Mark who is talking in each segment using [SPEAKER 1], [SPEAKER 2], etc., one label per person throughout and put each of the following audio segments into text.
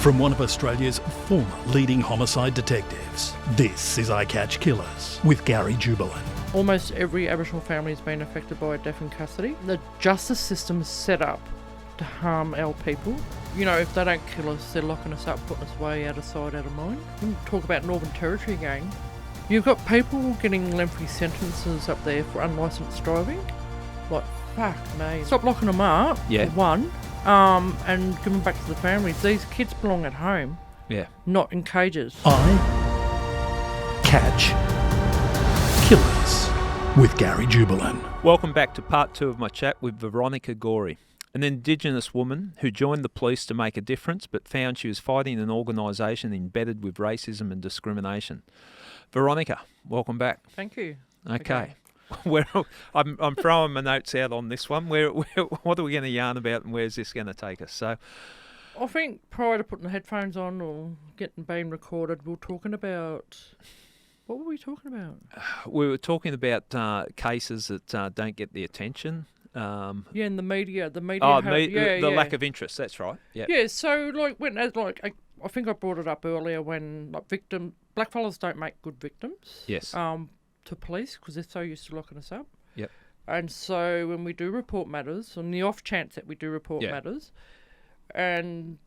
[SPEAKER 1] From one of Australia's former leading homicide detectives, this is I Catch Killers with Gary Jubelin.
[SPEAKER 2] Almost every Aboriginal family has been affected by a death in custody. The justice system is set up to harm our people. You know, if they don't kill us, they're locking us up, putting us way out of sight, out of mind. We talk about Northern Territory again. You've got people getting lengthy sentences up there for unlicensed driving. Like, fuck me. Stop locking them up,
[SPEAKER 3] Yeah.
[SPEAKER 2] for one, and give them back to the families. These kids belong at home,
[SPEAKER 3] Yeah.
[SPEAKER 2] not in cages.
[SPEAKER 1] I Catch Killers with Gary Jubelin.
[SPEAKER 3] Welcome back to part 2 of my chat with Veronica Gorrie, an Indigenous woman who joined the police to make a difference but found she was fighting an organisation embedded with racism and discrimination. Veronica, welcome back.
[SPEAKER 2] Thank you.
[SPEAKER 3] Okay. I'm throwing my notes out on this one. What are we going to yarn about and where's this going to take us? So,
[SPEAKER 2] I think prior to putting the headphones on or being recorded, we were talking about... What were we talking about?
[SPEAKER 3] we were talking about cases that don't get the attention.
[SPEAKER 2] Yeah, in the media. The
[SPEAKER 3] lack of interest, that's right. Yeah.
[SPEAKER 2] Yeah, so I think I brought it up earlier when blackfellas don't make good victims.
[SPEAKER 3] Yes.
[SPEAKER 2] To police because they're so used to locking us up.
[SPEAKER 3] Yep.
[SPEAKER 2] And so when we do report matters, on the off chance that we do report matters, and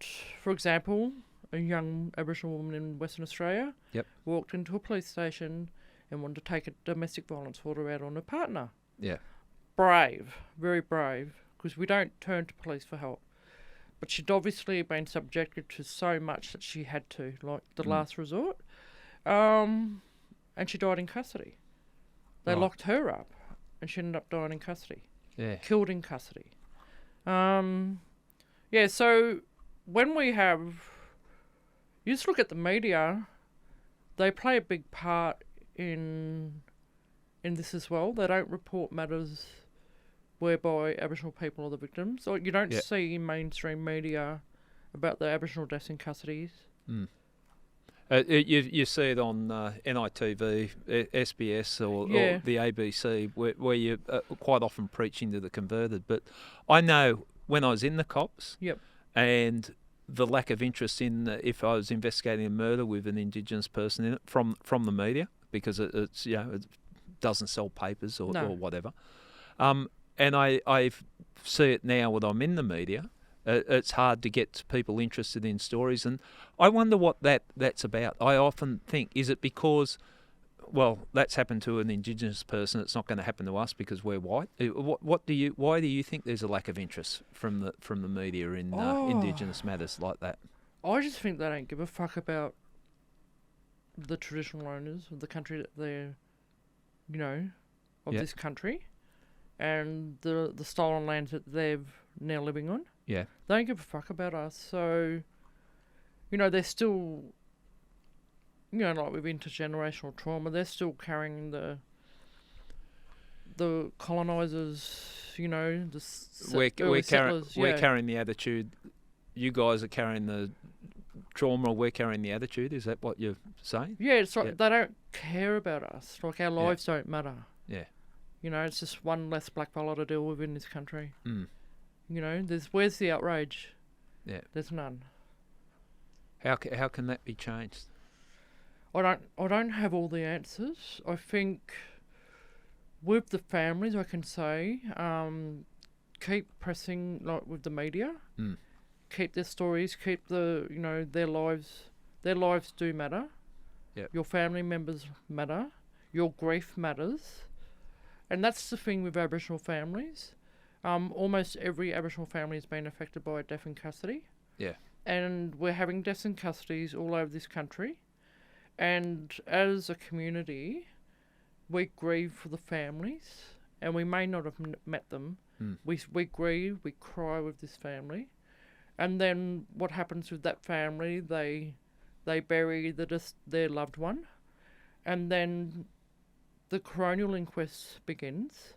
[SPEAKER 2] for example, a young Aboriginal woman in Western Australia walked into a police station and wanted to take a domestic violence order out on her partner.
[SPEAKER 3] Yeah.
[SPEAKER 2] Brave, very brave, because we don't turn to police for help. But she'd obviously been subjected to so much that she had to, like the last resort. And she died in custody. They locked her up and she ended up dying in custody.
[SPEAKER 3] Yeah.
[SPEAKER 2] Killed in custody. So when we have... You just look at the media, they play a big part in this as well. They don't report matters whereby Aboriginal people are the victims. Or you don't see in mainstream media about the Aboriginal deaths in custodies.
[SPEAKER 3] Mm. You see it on NITV, SBS or the ABC where you're quite often preaching to the converted. But I know when I was in the cops and the lack of interest in if I was investigating a murder with an Indigenous person in it from the media because it doesn't sell papers or whatever. And I see it now when I'm in the media. It's hard to get people interested in stories, and I wonder what that's about. I often think, is it because, well, that's happened to an Indigenous person, it's not going to happen to us because we're white? Why do you think there's a lack of interest from the media in Indigenous matters like that?
[SPEAKER 2] I just think they don't give a fuck about the traditional owners of the country that they're, this country, and the stolen lands that they're now living on.
[SPEAKER 3] Yeah.
[SPEAKER 2] They don't give a fuck about us. So, they're still, like with intergenerational trauma, they're still carrying the colonisers,
[SPEAKER 3] we're
[SPEAKER 2] settlers.
[SPEAKER 3] We're carrying the attitude. You guys are carrying the trauma, we're carrying the attitude. Is that what you're saying?
[SPEAKER 2] Yeah, it's like they don't care about us. Like our lives don't matter.
[SPEAKER 3] Yeah.
[SPEAKER 2] It's just one less blackfella to deal with in this country.
[SPEAKER 3] Mm.
[SPEAKER 2] Where's the outrage?
[SPEAKER 3] Yeah.
[SPEAKER 2] There's none.
[SPEAKER 3] How can that be changed?
[SPEAKER 2] I don't have all the answers. I think with the families, I can say, keep pressing like with the media.
[SPEAKER 3] Mm.
[SPEAKER 2] Keep their stories. Keep their lives. Their lives do matter.
[SPEAKER 3] Yep.
[SPEAKER 2] Your family members matter. Your grief matters, and that's the thing with Aboriginal families. Almost every Aboriginal family has been affected by a death in custody.
[SPEAKER 3] Yeah.
[SPEAKER 2] And we're having deaths in custodies all over this country. And as a community, we grieve for the families, and we may not have met them.
[SPEAKER 3] Mm.
[SPEAKER 2] We grieve, we cry with this family. And then what happens with that family, they bury their loved one. And then the coronial inquest begins.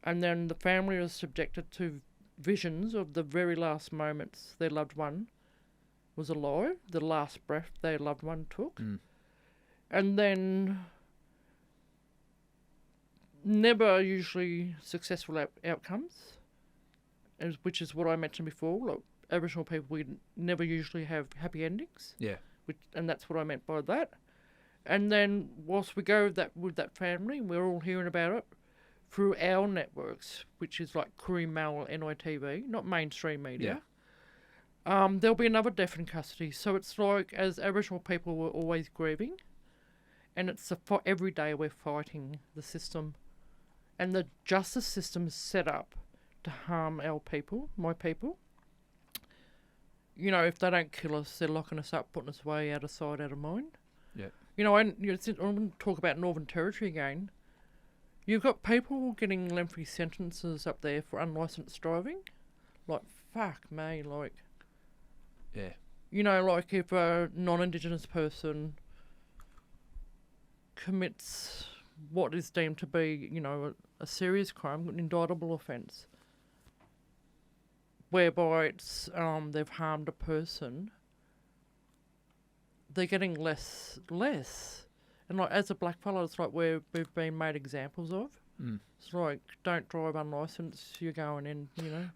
[SPEAKER 2] And then the family is subjected to visions of the very last moments their loved one was alive, the last breath their loved one took.
[SPEAKER 3] Mm.
[SPEAKER 2] And then never usually successful outcomes, which is what I mentioned before. Look, Aboriginal people, we never usually have happy endings.
[SPEAKER 3] Yeah.
[SPEAKER 2] And that's what I meant by that. And then whilst we go with that family, we're all hearing about it through our networks, which is like Koori Mal, NITV, not mainstream media. There'll be another death in custody. So it's like, as Aboriginal people, we're always grieving. And it's every day we're fighting the system. And the justice system is set up to harm our people, my people. You know, if they don't kill us, they're locking us up, putting us away, out of sight, out of mind.
[SPEAKER 3] Yeah.
[SPEAKER 2] You know, I'm going to talk about Northern Territory again. You've got people getting lengthy sentences up there for unlicensed driving. Like, fuck me, like...
[SPEAKER 3] Yeah.
[SPEAKER 2] You know, like if a non-Indigenous person commits what is deemed to be, you know, a serious crime, an indictable offence, whereby it's they've harmed a person, they're getting less. And like as a blackfellow, it's like we've been made examples of.
[SPEAKER 3] Mm.
[SPEAKER 2] It's like, don't drive unlicensed, you're going in, you know.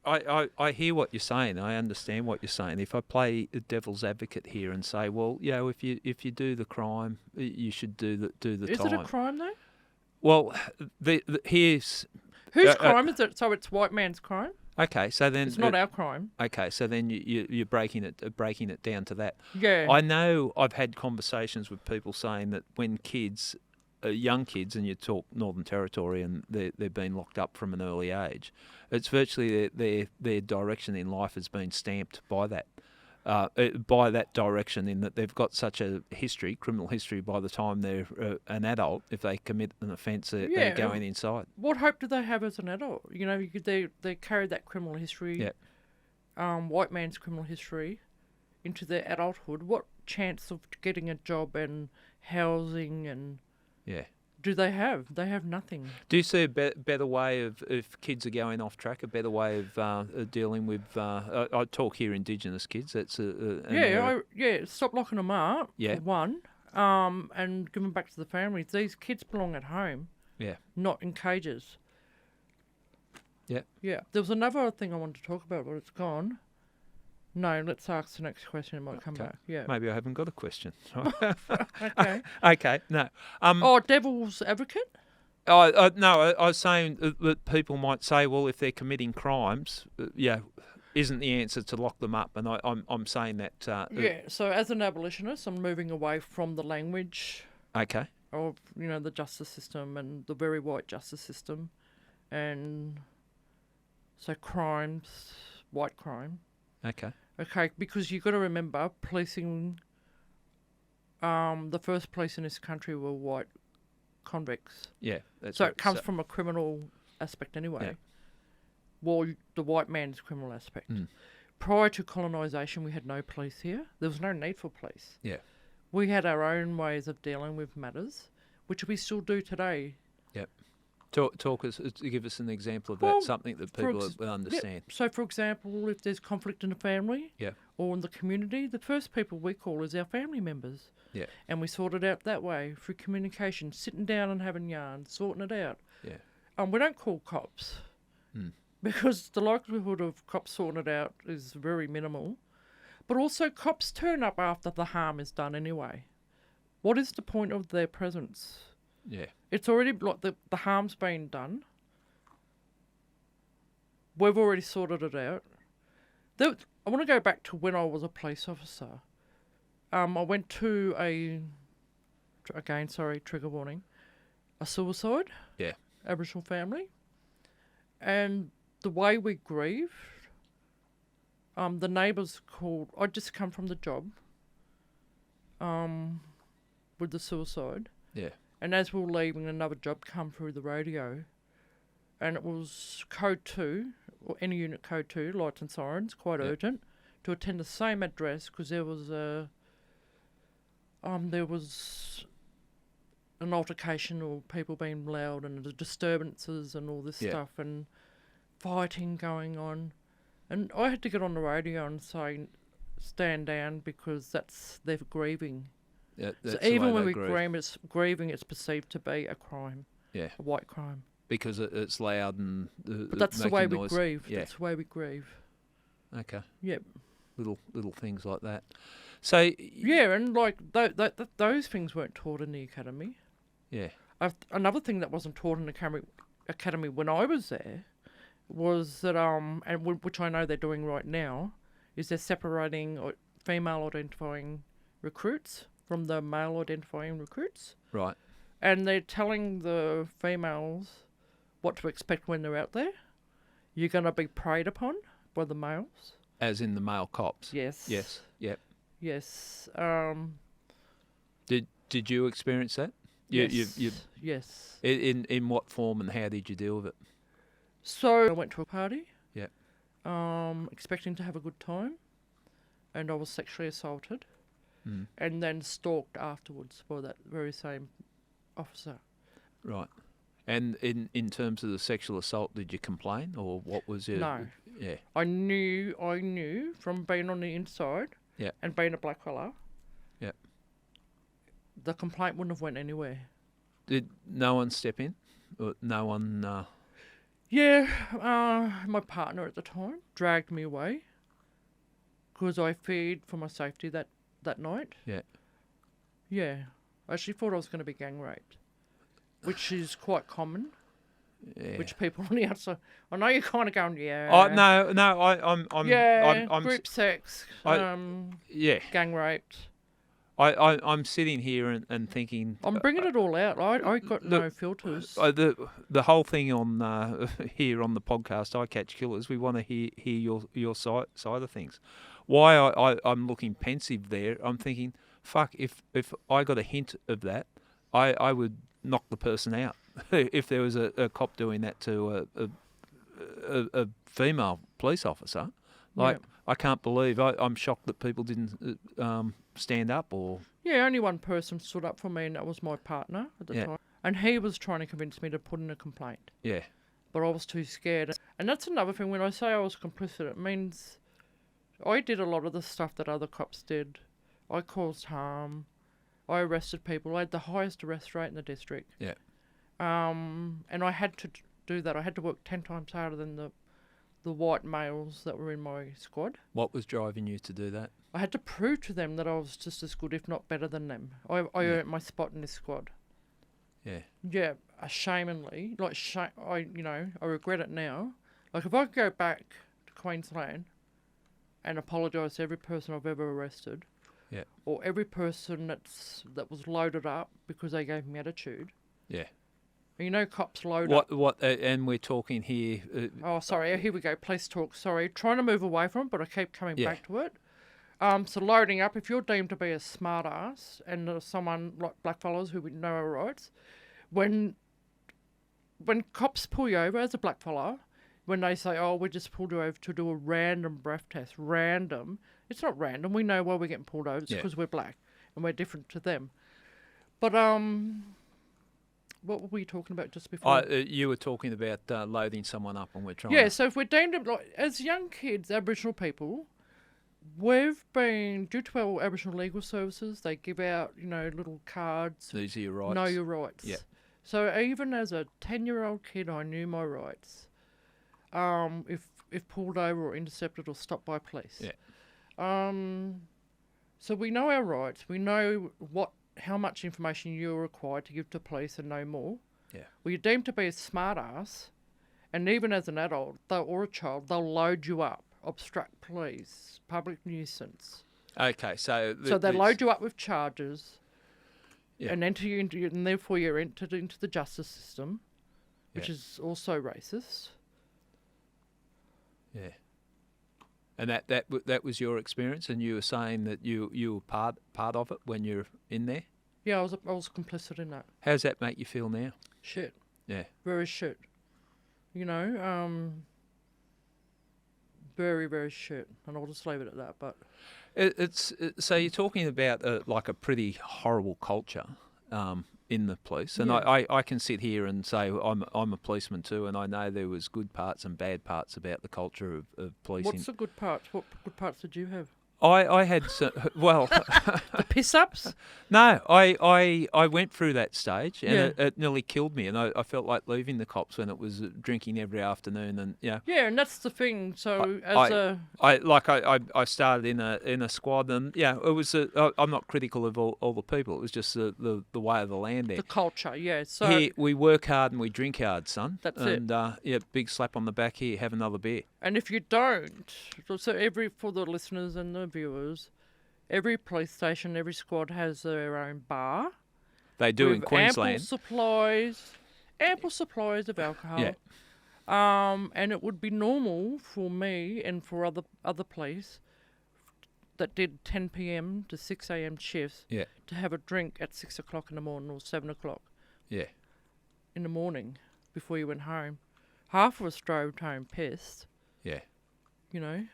[SPEAKER 3] I hear what you're saying. I understand what you're saying. If I play the devil's advocate here and say, well, you know, if you do the crime, you should do the time.
[SPEAKER 2] Is it a crime though?
[SPEAKER 3] Well, here's
[SPEAKER 2] whose crime is it? So it's white man's crime.
[SPEAKER 3] Okay, so then
[SPEAKER 2] it's not our crime.
[SPEAKER 3] Okay, so then you're breaking it down to that.
[SPEAKER 2] Yeah.
[SPEAKER 3] I know I've had conversations with people saying that when kids, young kids, and you talk Northern Territory, and they've been locked up from an early age, it's virtually their direction in life has been stamped by that. By that direction, in that they've got such a criminal history. By the time they're an adult, if they commit an offence, they're going inside.
[SPEAKER 2] What hope do they have as an adult? You know, they carry that criminal history, white man's criminal history, into their adulthood. What chance of getting a job and housing and do they have? They have nothing.
[SPEAKER 3] Do you see a better way of, if kids are going off track, a better way of dealing with, I talk here Indigenous kids, that's
[SPEAKER 2] stop locking them up, for one, and give them back to the families. These kids belong at home, not in cages.
[SPEAKER 3] Yeah.
[SPEAKER 2] Yeah. There was another thing I wanted to talk about, but it's gone. No, let's ask the next question. It might come back. Yeah.
[SPEAKER 3] Maybe I haven't got a question.
[SPEAKER 2] Okay.
[SPEAKER 3] Okay. No.
[SPEAKER 2] Devil's advocate?
[SPEAKER 3] No, I was saying that people might say, well, if they're committing crimes, isn't the answer to lock them up? And I'm saying that.
[SPEAKER 2] So as an abolitionist, I'm moving away from the language.
[SPEAKER 3] Okay.
[SPEAKER 2] Of the justice system and the very white justice system, and so crimes, white crime. Okay, because you've got to remember, policing, the first police in this country were white convicts.
[SPEAKER 3] Yeah.
[SPEAKER 2] So it comes from a criminal aspect anyway.
[SPEAKER 3] Yeah.
[SPEAKER 2] Well, the white man's criminal aspect.
[SPEAKER 3] Mm.
[SPEAKER 2] Prior to colonisation, we had no police here. There was no need for police.
[SPEAKER 3] Yeah.
[SPEAKER 2] We had our own ways of dealing with matters, which we still do today.
[SPEAKER 3] Yep. Give us an example of that, something that people will understand.
[SPEAKER 2] Yep. So, for example, if there's conflict in the family or in the community, the first people we call is our family members.
[SPEAKER 3] Yeah.
[SPEAKER 2] And we sort it out that way, through communication, sitting down and having yarns, sorting it out.
[SPEAKER 3] Yeah.
[SPEAKER 2] We don't call cops because the likelihood of cops sorting it out is very minimal. But also, cops turn up after the harm is done anyway. What is the point of their presence?
[SPEAKER 3] Yeah.
[SPEAKER 2] It's already, like, the harm's been done. We've already sorted it out. I want to go back to when I was a police officer. I went to trigger warning, a suicide.
[SPEAKER 3] Yeah.
[SPEAKER 2] Aboriginal family. And the way we grieved, the neighbours called, I'd just come from the job, with the suicide.
[SPEAKER 3] Yeah.
[SPEAKER 2] And as we were leaving, another job come through the radio, and it was code 2, or any unit code 2, lights and sirens, quite urgent, to attend the same address, because there was an altercation or people being loud and the disturbances and all this stuff and fighting going on. And I had to get on the radio and say, stand down, because they're grieving.
[SPEAKER 3] Yeah,
[SPEAKER 2] so even when we grieving, it's perceived to be a crime, a white crime.
[SPEAKER 3] because it's loud and
[SPEAKER 2] But that's the way
[SPEAKER 3] noise.
[SPEAKER 2] we grieve.
[SPEAKER 3] Yeah.
[SPEAKER 2] That's the way we grieve.
[SPEAKER 3] Okay.
[SPEAKER 2] Yep.
[SPEAKER 3] Little things like that. So
[SPEAKER 2] Yeah, and like those things weren't taught in the academy.
[SPEAKER 3] yeah.
[SPEAKER 2] Another thing that wasn't taught in the academy when I was there was that which I know they're doing right now, is they're separating female identifying recruits from the male identifying recruits.
[SPEAKER 3] Right.
[SPEAKER 2] And they're telling the females what to expect when they're out there. You're going to be preyed upon by the males.
[SPEAKER 3] As in the male cops.
[SPEAKER 2] Yes.
[SPEAKER 3] Yes. Yep.
[SPEAKER 2] Yes.
[SPEAKER 3] Did you experience that?
[SPEAKER 2] Yes. Yes.
[SPEAKER 3] In what form and how did you deal with it?
[SPEAKER 2] So I went to a party.
[SPEAKER 3] Yep.
[SPEAKER 2] Expecting to have a good time, and I was sexually assaulted,
[SPEAKER 3] Mm.
[SPEAKER 2] and then stalked afterwards by that very same officer.
[SPEAKER 3] Right. And in terms of the sexual assault, did you complain, or what was your...
[SPEAKER 2] No.
[SPEAKER 3] Yeah.
[SPEAKER 2] I knew from being on the inside.
[SPEAKER 3] Yeah.
[SPEAKER 2] And being a black fella.
[SPEAKER 3] Yeah.
[SPEAKER 2] The complaint wouldn't have went anywhere.
[SPEAKER 3] Did no one step in? Or no one...
[SPEAKER 2] Yeah, my partner at the time dragged me away because I feared for my safety that night.
[SPEAKER 3] Yeah.
[SPEAKER 2] Yeah. I actually thought I was going to be gang raped, which is quite common.
[SPEAKER 3] Yeah.
[SPEAKER 2] Which people on the outside, I know you're kind of going, yeah.
[SPEAKER 3] Oh no! I'm
[SPEAKER 2] yeah,
[SPEAKER 3] I'm
[SPEAKER 2] group sex,
[SPEAKER 3] yeah.
[SPEAKER 2] gang raped.
[SPEAKER 3] I'm sitting here and thinking.
[SPEAKER 2] I'm bringing it all out. I got no filters.
[SPEAKER 3] The whole thing on here on the podcast, I Catch Killers. We want to hear your side of things. Why I'm looking pensive there? I'm thinking, fuck. If I got a hint of that, I would knock the person out. If there was a cop doing that to a female police officer, like
[SPEAKER 2] Yeah.
[SPEAKER 3] I can't believe. I'm shocked that people didn't stand up or.
[SPEAKER 2] Yeah, only one person stood up for me, and that was my partner at the time. And he was trying to convince me to put in a complaint.
[SPEAKER 3] Yeah.
[SPEAKER 2] But I was too scared. And that's another thing. When I say I was complicit, it means I did a lot of the stuff that other cops did. I caused harm. I arrested people. I had the highest arrest rate in the district.
[SPEAKER 3] Yeah.
[SPEAKER 2] And I had to do that. I had to work 10 times harder than the white males that were in my squad.
[SPEAKER 3] What was driving you to do that?
[SPEAKER 2] I had to prove to them that I was just as good, if not better than them. I earned my spot in this squad.
[SPEAKER 3] Yeah.
[SPEAKER 2] Yeah, ashamedly. I regret it now. Like, if I could go back to Queensland and apologise to every person I've ever arrested,
[SPEAKER 3] yeah,
[SPEAKER 2] or every person that was loaded up because they gave me attitude.
[SPEAKER 3] Yeah.
[SPEAKER 2] Cops load up.
[SPEAKER 3] And we're talking here.
[SPEAKER 2] Oh, sorry. Here we go. Police talk. Sorry. Trying to move away from it, but I keep coming back to it. So loading up, if you're deemed to be a smart ass and someone like blackfellas who would know our rights, when cops pull you over as a blackfella, when they say, oh, we just pulled you over to do a random breath test, random, it's not random. We know why we're getting pulled over. It's because we're black and we're different to them. But, what were we talking about just before?
[SPEAKER 3] You were talking about loading someone up, and we're trying.
[SPEAKER 2] Yeah, so if we're deemed as young kids, Aboriginal people, we've been, due to our Aboriginal legal services, they give out, little cards.
[SPEAKER 3] These are your rights.
[SPEAKER 2] Know your rights.
[SPEAKER 3] Yeah. So
[SPEAKER 2] even as a 10-year-old kid, I knew my rights. If pulled over or intercepted or stopped by police.
[SPEAKER 3] Yeah.
[SPEAKER 2] So we know our rights. We know how much information you're required to give to police and no more.
[SPEAKER 3] Yeah.
[SPEAKER 2] Well, you're deemed to be a smart ass, and even as an adult or a child, they'll load you up, obstruct police, public nuisance.
[SPEAKER 3] Okay, so
[SPEAKER 2] they load you up with charges,
[SPEAKER 3] yeah,
[SPEAKER 2] and enter you into, and therefore you're entered into the justice system, which is also racist.
[SPEAKER 3] Yeah. And that was your experience, and you were saying that you were part of it when you're in there?
[SPEAKER 2] Yeah, I was complicit in that.
[SPEAKER 3] How does that make you feel now?
[SPEAKER 2] Shit.
[SPEAKER 3] Yeah.
[SPEAKER 2] Very shit. Very, very shit. And I'll just leave it at that. But
[SPEAKER 3] so you're talking about like a pretty horrible culture in the police, and
[SPEAKER 2] Yeah.
[SPEAKER 3] I can sit here and say I'm a policeman too, and I know there was good parts and bad parts about the culture of policing.
[SPEAKER 2] what's the good parts? What good parts did you have?
[SPEAKER 3] I had well,
[SPEAKER 2] The piss-ups?
[SPEAKER 3] no, I went through that stage, and
[SPEAKER 2] Yeah.
[SPEAKER 3] it nearly killed me, and I felt like leaving the cops when it was drinking every afternoon, and
[SPEAKER 2] Yeah, and that's the thing. So
[SPEAKER 3] I started in a squad, and it was I'm not critical of all the people. It was just the way of the land there.
[SPEAKER 2] the culture, yeah. So
[SPEAKER 3] Here we work hard and we drink hard, son.
[SPEAKER 2] That's it.
[SPEAKER 3] And big slap on the back here. Have another beer.
[SPEAKER 2] and if you don't, so for the listeners and the viewers, every police station, every squad has their own bar.
[SPEAKER 3] They do in
[SPEAKER 2] with
[SPEAKER 3] Queensland.
[SPEAKER 2] ample supplies of alcohol.
[SPEAKER 3] Yeah.
[SPEAKER 2] And it would be normal for me and for other police that did 10 p.m. to 6 a.m. shifts
[SPEAKER 3] Yeah.
[SPEAKER 2] to have a drink at 6 o'clock in the morning or 7 o'clock
[SPEAKER 3] Yeah.
[SPEAKER 2] in the morning before you went home. Half of us drove home pissed,
[SPEAKER 3] Yeah.
[SPEAKER 2] you know.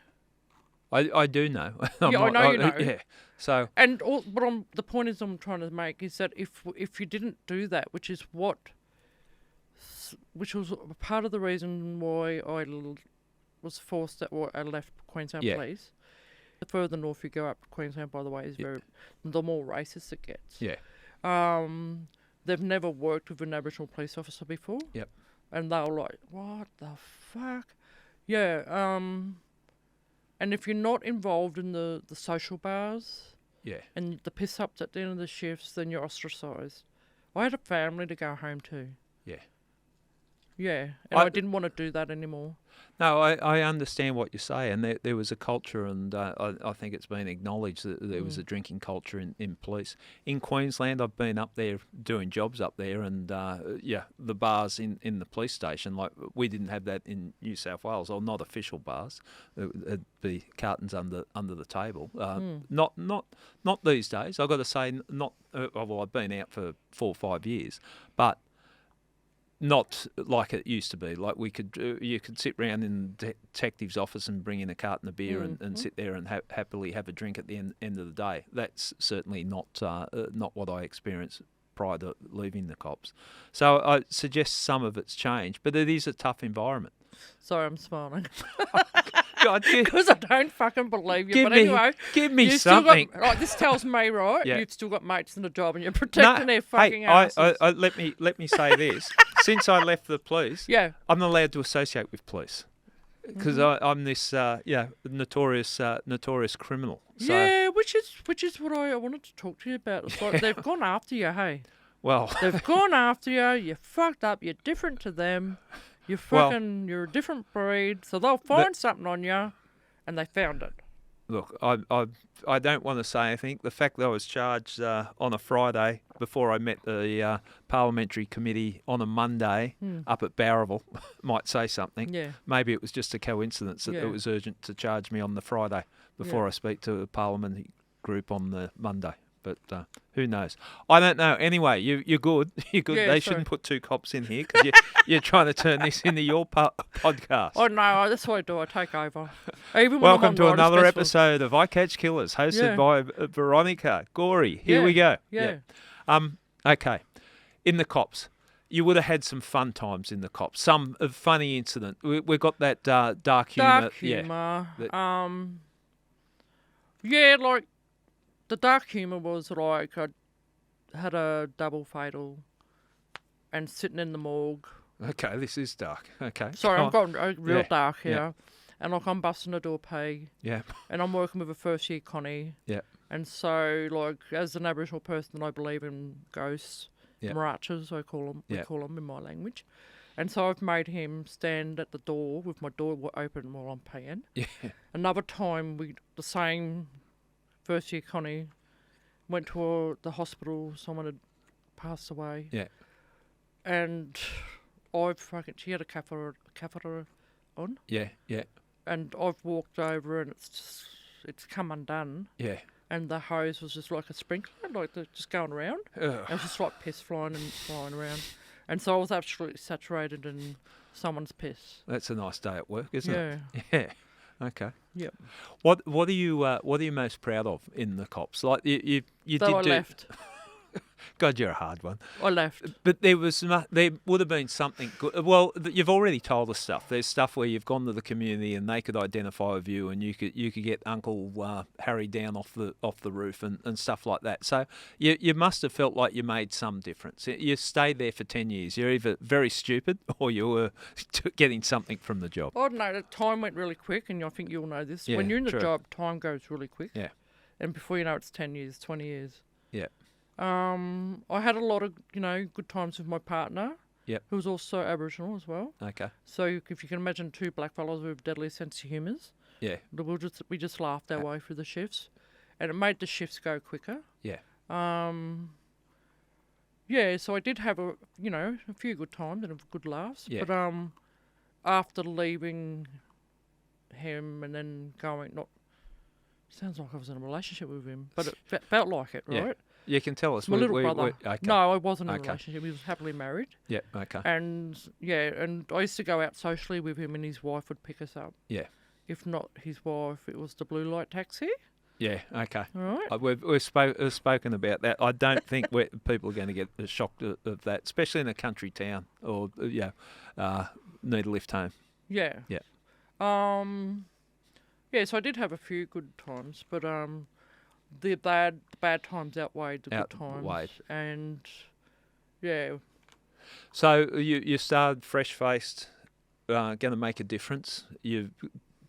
[SPEAKER 3] I do know.
[SPEAKER 2] Yeah, I know you know.
[SPEAKER 3] Yeah. So
[SPEAKER 2] And the point is I'm trying to make is that if you didn't do that, which was part of the reason why I was forced that I left Queensland
[SPEAKER 3] Yeah.
[SPEAKER 2] Police. The further north you go up, Queensland, by the way, is the more racist it gets.
[SPEAKER 3] yeah.
[SPEAKER 2] They've never worked with an Aboriginal police officer before.
[SPEAKER 3] Yep.
[SPEAKER 2] And they were like, what the fuck? Yeah. And if you're not involved in the social bars
[SPEAKER 3] Yeah.
[SPEAKER 2] and the piss ups at the end of the shifts, then you're ostracised. I had a family to go home to.
[SPEAKER 3] Yeah.
[SPEAKER 2] Yeah. And I didn't want to do that anymore.
[SPEAKER 3] No, I understand what you say, and there was a culture, and I think it's been acknowledged that there was a drinking culture in police. In Queensland, I've been up there doing jobs up there, and the bars in the police station, like we didn't have that in New South Wales, or not official bars. It'd be cartons under the table. Not these days. I've got to say, not. Well, I've been out for 4 or 5 years, but not like it used to be. Like you could sit round in the detective's office and bring in a carton of beer and sit there and happily have a drink at the end of the day. That's certainly not what I experienced prior to leaving the cops. So I suggest some of it's changed, but it is a tough environment.
[SPEAKER 2] Sorry, I'm smiling.
[SPEAKER 3] God,
[SPEAKER 2] Because I don't fucking believe you.
[SPEAKER 3] give
[SPEAKER 2] But
[SPEAKER 3] me,
[SPEAKER 2] anyway,
[SPEAKER 3] give me
[SPEAKER 2] you've
[SPEAKER 3] something.
[SPEAKER 2] Still got, right, this tells me, right,
[SPEAKER 3] Yeah.
[SPEAKER 2] you've still got mates in the job and you're protecting their fucking
[SPEAKER 3] hey,
[SPEAKER 2] asses.
[SPEAKER 3] let me say this. Since I left the police,
[SPEAKER 2] Yeah.
[SPEAKER 3] I'm not allowed to associate with police because I'm this notorious criminal. So,
[SPEAKER 2] Yeah, which is what I wanted to talk to you about. It's like they've gone after you, hey.
[SPEAKER 3] well,
[SPEAKER 2] They've gone after you, you're fucked up, you're different to them, you're a different breed, so they'll find something on you, and they found it.
[SPEAKER 3] look, I don't want to say anything. The fact that I was charged on a Friday before I met the parliamentary committee on a Monday up at Bowraville might say something.
[SPEAKER 2] Yeah.
[SPEAKER 3] Maybe it was just a coincidence that
[SPEAKER 2] Yeah.
[SPEAKER 3] it was urgent to charge me on the Friday before
[SPEAKER 2] Yeah.
[SPEAKER 3] I speak to the parliamentary group on the Monday. But who knows? I don't know. Anyway, you're good. You're good.
[SPEAKER 2] Yeah,
[SPEAKER 3] They
[SPEAKER 2] sorry.
[SPEAKER 3] shouldn't put 2 cops in here because you're trying to turn this into your podcast.
[SPEAKER 2] Oh no, that's what I do. I take over. Even when
[SPEAKER 3] Welcome
[SPEAKER 2] I'm on
[SPEAKER 3] to
[SPEAKER 2] Writers'
[SPEAKER 3] another
[SPEAKER 2] Festival.
[SPEAKER 3] episode of I Catch Killers, hosted
[SPEAKER 2] Yeah.
[SPEAKER 3] by Veronica Gorrie. Here
[SPEAKER 2] Yeah,
[SPEAKER 3] we go.
[SPEAKER 2] yeah.
[SPEAKER 3] Okay. In the cops, you would have had some fun times in the cops. Some funny incident. We've got that dark humour.
[SPEAKER 2] Dark humour.
[SPEAKER 3] that-
[SPEAKER 2] Yeah, like the dark humour was like I had a double fatal and sitting in the morgue.
[SPEAKER 3] Okay, this is dark. Okay.
[SPEAKER 2] Sorry,
[SPEAKER 3] go
[SPEAKER 2] I'm
[SPEAKER 3] on.
[SPEAKER 2] going real
[SPEAKER 3] Yeah,
[SPEAKER 2] dark here.
[SPEAKER 3] yeah.
[SPEAKER 2] And like I'm busting a door peg
[SPEAKER 3] Yeah.
[SPEAKER 2] and I'm working with a first year Connie.
[SPEAKER 3] Yeah.
[SPEAKER 2] And so like as an Aboriginal person I believe in ghosts,
[SPEAKER 3] Yeah.
[SPEAKER 2] mirachas I call them, we
[SPEAKER 3] Yeah.
[SPEAKER 2] call them in my language. And so I've made him stand at the door with my door open while I'm paying.
[SPEAKER 3] Yeah.
[SPEAKER 2] Another time the same first year Connie went to the hospital, someone had passed away.
[SPEAKER 3] Yeah.
[SPEAKER 2] And she had a catheter on.
[SPEAKER 3] Yeah. Yeah.
[SPEAKER 2] And I've walked over and it's come undone.
[SPEAKER 3] Yeah.
[SPEAKER 2] And the hose was just like a sprinkler, like just going around.
[SPEAKER 3] Ugh.
[SPEAKER 2] It was just like piss flying around. And so I was absolutely saturated in someone's piss.
[SPEAKER 3] That's a nice day at work, isn't
[SPEAKER 2] Yeah.
[SPEAKER 3] it? Yeah. Okay.
[SPEAKER 2] Yep.
[SPEAKER 3] What are you most proud of in the cops? Like you
[SPEAKER 2] That I
[SPEAKER 3] did do.
[SPEAKER 2] left.
[SPEAKER 3] God, you're a hard one.
[SPEAKER 2] I left.
[SPEAKER 3] But there would have been something good. Well, you've already told us stuff. There's stuff where you've gone to the community and they could identify with you, and you could get Uncle Harry down off the roof and stuff like that. So you must have felt like you made some difference. You stayed there for 10 years. You're either very stupid or you were getting something from the job.
[SPEAKER 2] I don't know. The time went really quick, and I think you'll know this.
[SPEAKER 3] Yeah,
[SPEAKER 2] when you're in the
[SPEAKER 3] true.
[SPEAKER 2] job, time goes really quick.
[SPEAKER 3] Yeah.
[SPEAKER 2] And before you know, it's 10 years, 20 years.
[SPEAKER 3] Yeah.
[SPEAKER 2] I had a lot of, good times with my partner.
[SPEAKER 3] Yep.
[SPEAKER 2] Who was also Aboriginal as well.
[SPEAKER 3] Okay.
[SPEAKER 2] So if you can imagine two black fellows with deadly sense of humours.
[SPEAKER 3] Yeah.
[SPEAKER 2] We just laughed our way through the shifts, and it made the shifts go quicker.
[SPEAKER 3] Yeah.
[SPEAKER 2] Yeah, so I did have a few good times and good laughs.
[SPEAKER 3] Yeah.
[SPEAKER 2] But after leaving him and then sounds like I was in a relationship with him, but it felt like it, right?
[SPEAKER 3] Yeah. You can tell us.
[SPEAKER 2] My little brother.
[SPEAKER 3] Okay.
[SPEAKER 2] No, I wasn't in a
[SPEAKER 3] Okay.
[SPEAKER 2] relationship. He was happily married.
[SPEAKER 3] Yeah. Okay.
[SPEAKER 2] And I used to go out socially with him, and his wife would pick us up.
[SPEAKER 3] Yeah.
[SPEAKER 2] If not his wife, it was the blue light taxi.
[SPEAKER 3] Yeah. Okay.
[SPEAKER 2] All right.
[SPEAKER 3] We've spoken about that. I don't think people are going to get shocked of that, especially in a country town or need a lift home.
[SPEAKER 2] Yeah.
[SPEAKER 3] Yeah.
[SPEAKER 2] Yeah, so I did have a few good times, but the bad times outweighed the good times. And yeah.
[SPEAKER 3] So you started fresh-faced, going to make a difference. You've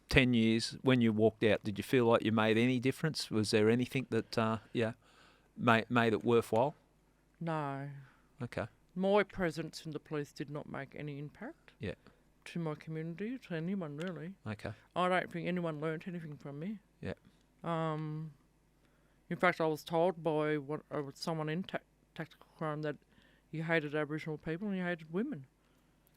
[SPEAKER 3] 10 years. When you walked out, did you feel like you made any difference? Was there anything that made it worthwhile?
[SPEAKER 2] No.
[SPEAKER 3] Okay.
[SPEAKER 2] My presence in the police did not make any impact.
[SPEAKER 3] Yeah.
[SPEAKER 2] To my community, to anyone really.
[SPEAKER 3] Okay.
[SPEAKER 2] I don't think anyone learnt anything from me.
[SPEAKER 3] Yeah.
[SPEAKER 2] In fact, I was told by someone in tactical crime that he hated Aboriginal people and he hated women.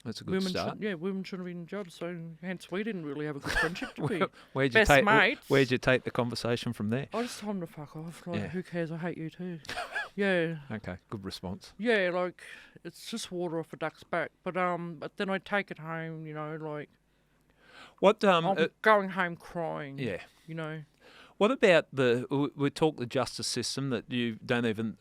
[SPEAKER 3] That's a good start.
[SPEAKER 2] Women shouldn't be in jobs, so hence we didn't really have a good friendship to be
[SPEAKER 3] Where'd
[SPEAKER 2] best mates.
[SPEAKER 3] Where'd you take the conversation from there?
[SPEAKER 2] I just told him to fuck off. Like,
[SPEAKER 3] Yeah.
[SPEAKER 2] who cares? I hate you too. Yeah.
[SPEAKER 3] Okay, good response.
[SPEAKER 2] Yeah, like, it's just water off a duck's back. But then I take it home, like,
[SPEAKER 3] What
[SPEAKER 2] I'm going home crying.
[SPEAKER 3] Yeah. What about we talk the justice system, that you don't even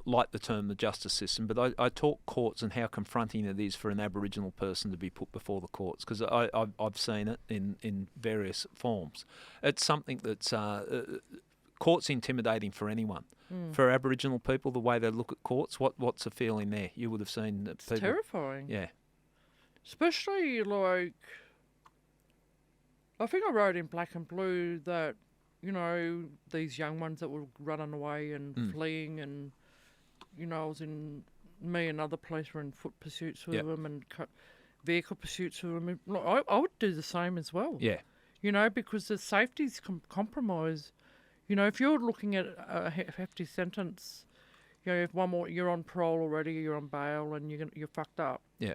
[SPEAKER 3] like the term the justice system, but I talk courts and how confronting it is for an Aboriginal person to be put before the courts, because I've seen it in various forms. It's something that's courts intimidating for anyone. For Aboriginal people, the way they look at courts, what's the feeling there? You would have seen that
[SPEAKER 2] it's terrifying.
[SPEAKER 3] Yeah.
[SPEAKER 2] Especially, like, I think I wrote in Black and Blue that, these young ones that were running away and fleeing, and, me and other police were in foot pursuits with them and vehicle pursuits with them. Like, I would do the same as well.
[SPEAKER 3] Yeah.
[SPEAKER 2] Because the safety's compromised. If you're looking at a hefty sentence, if you're on parole already, you're on bail, and you're fucked up.
[SPEAKER 3] Yeah.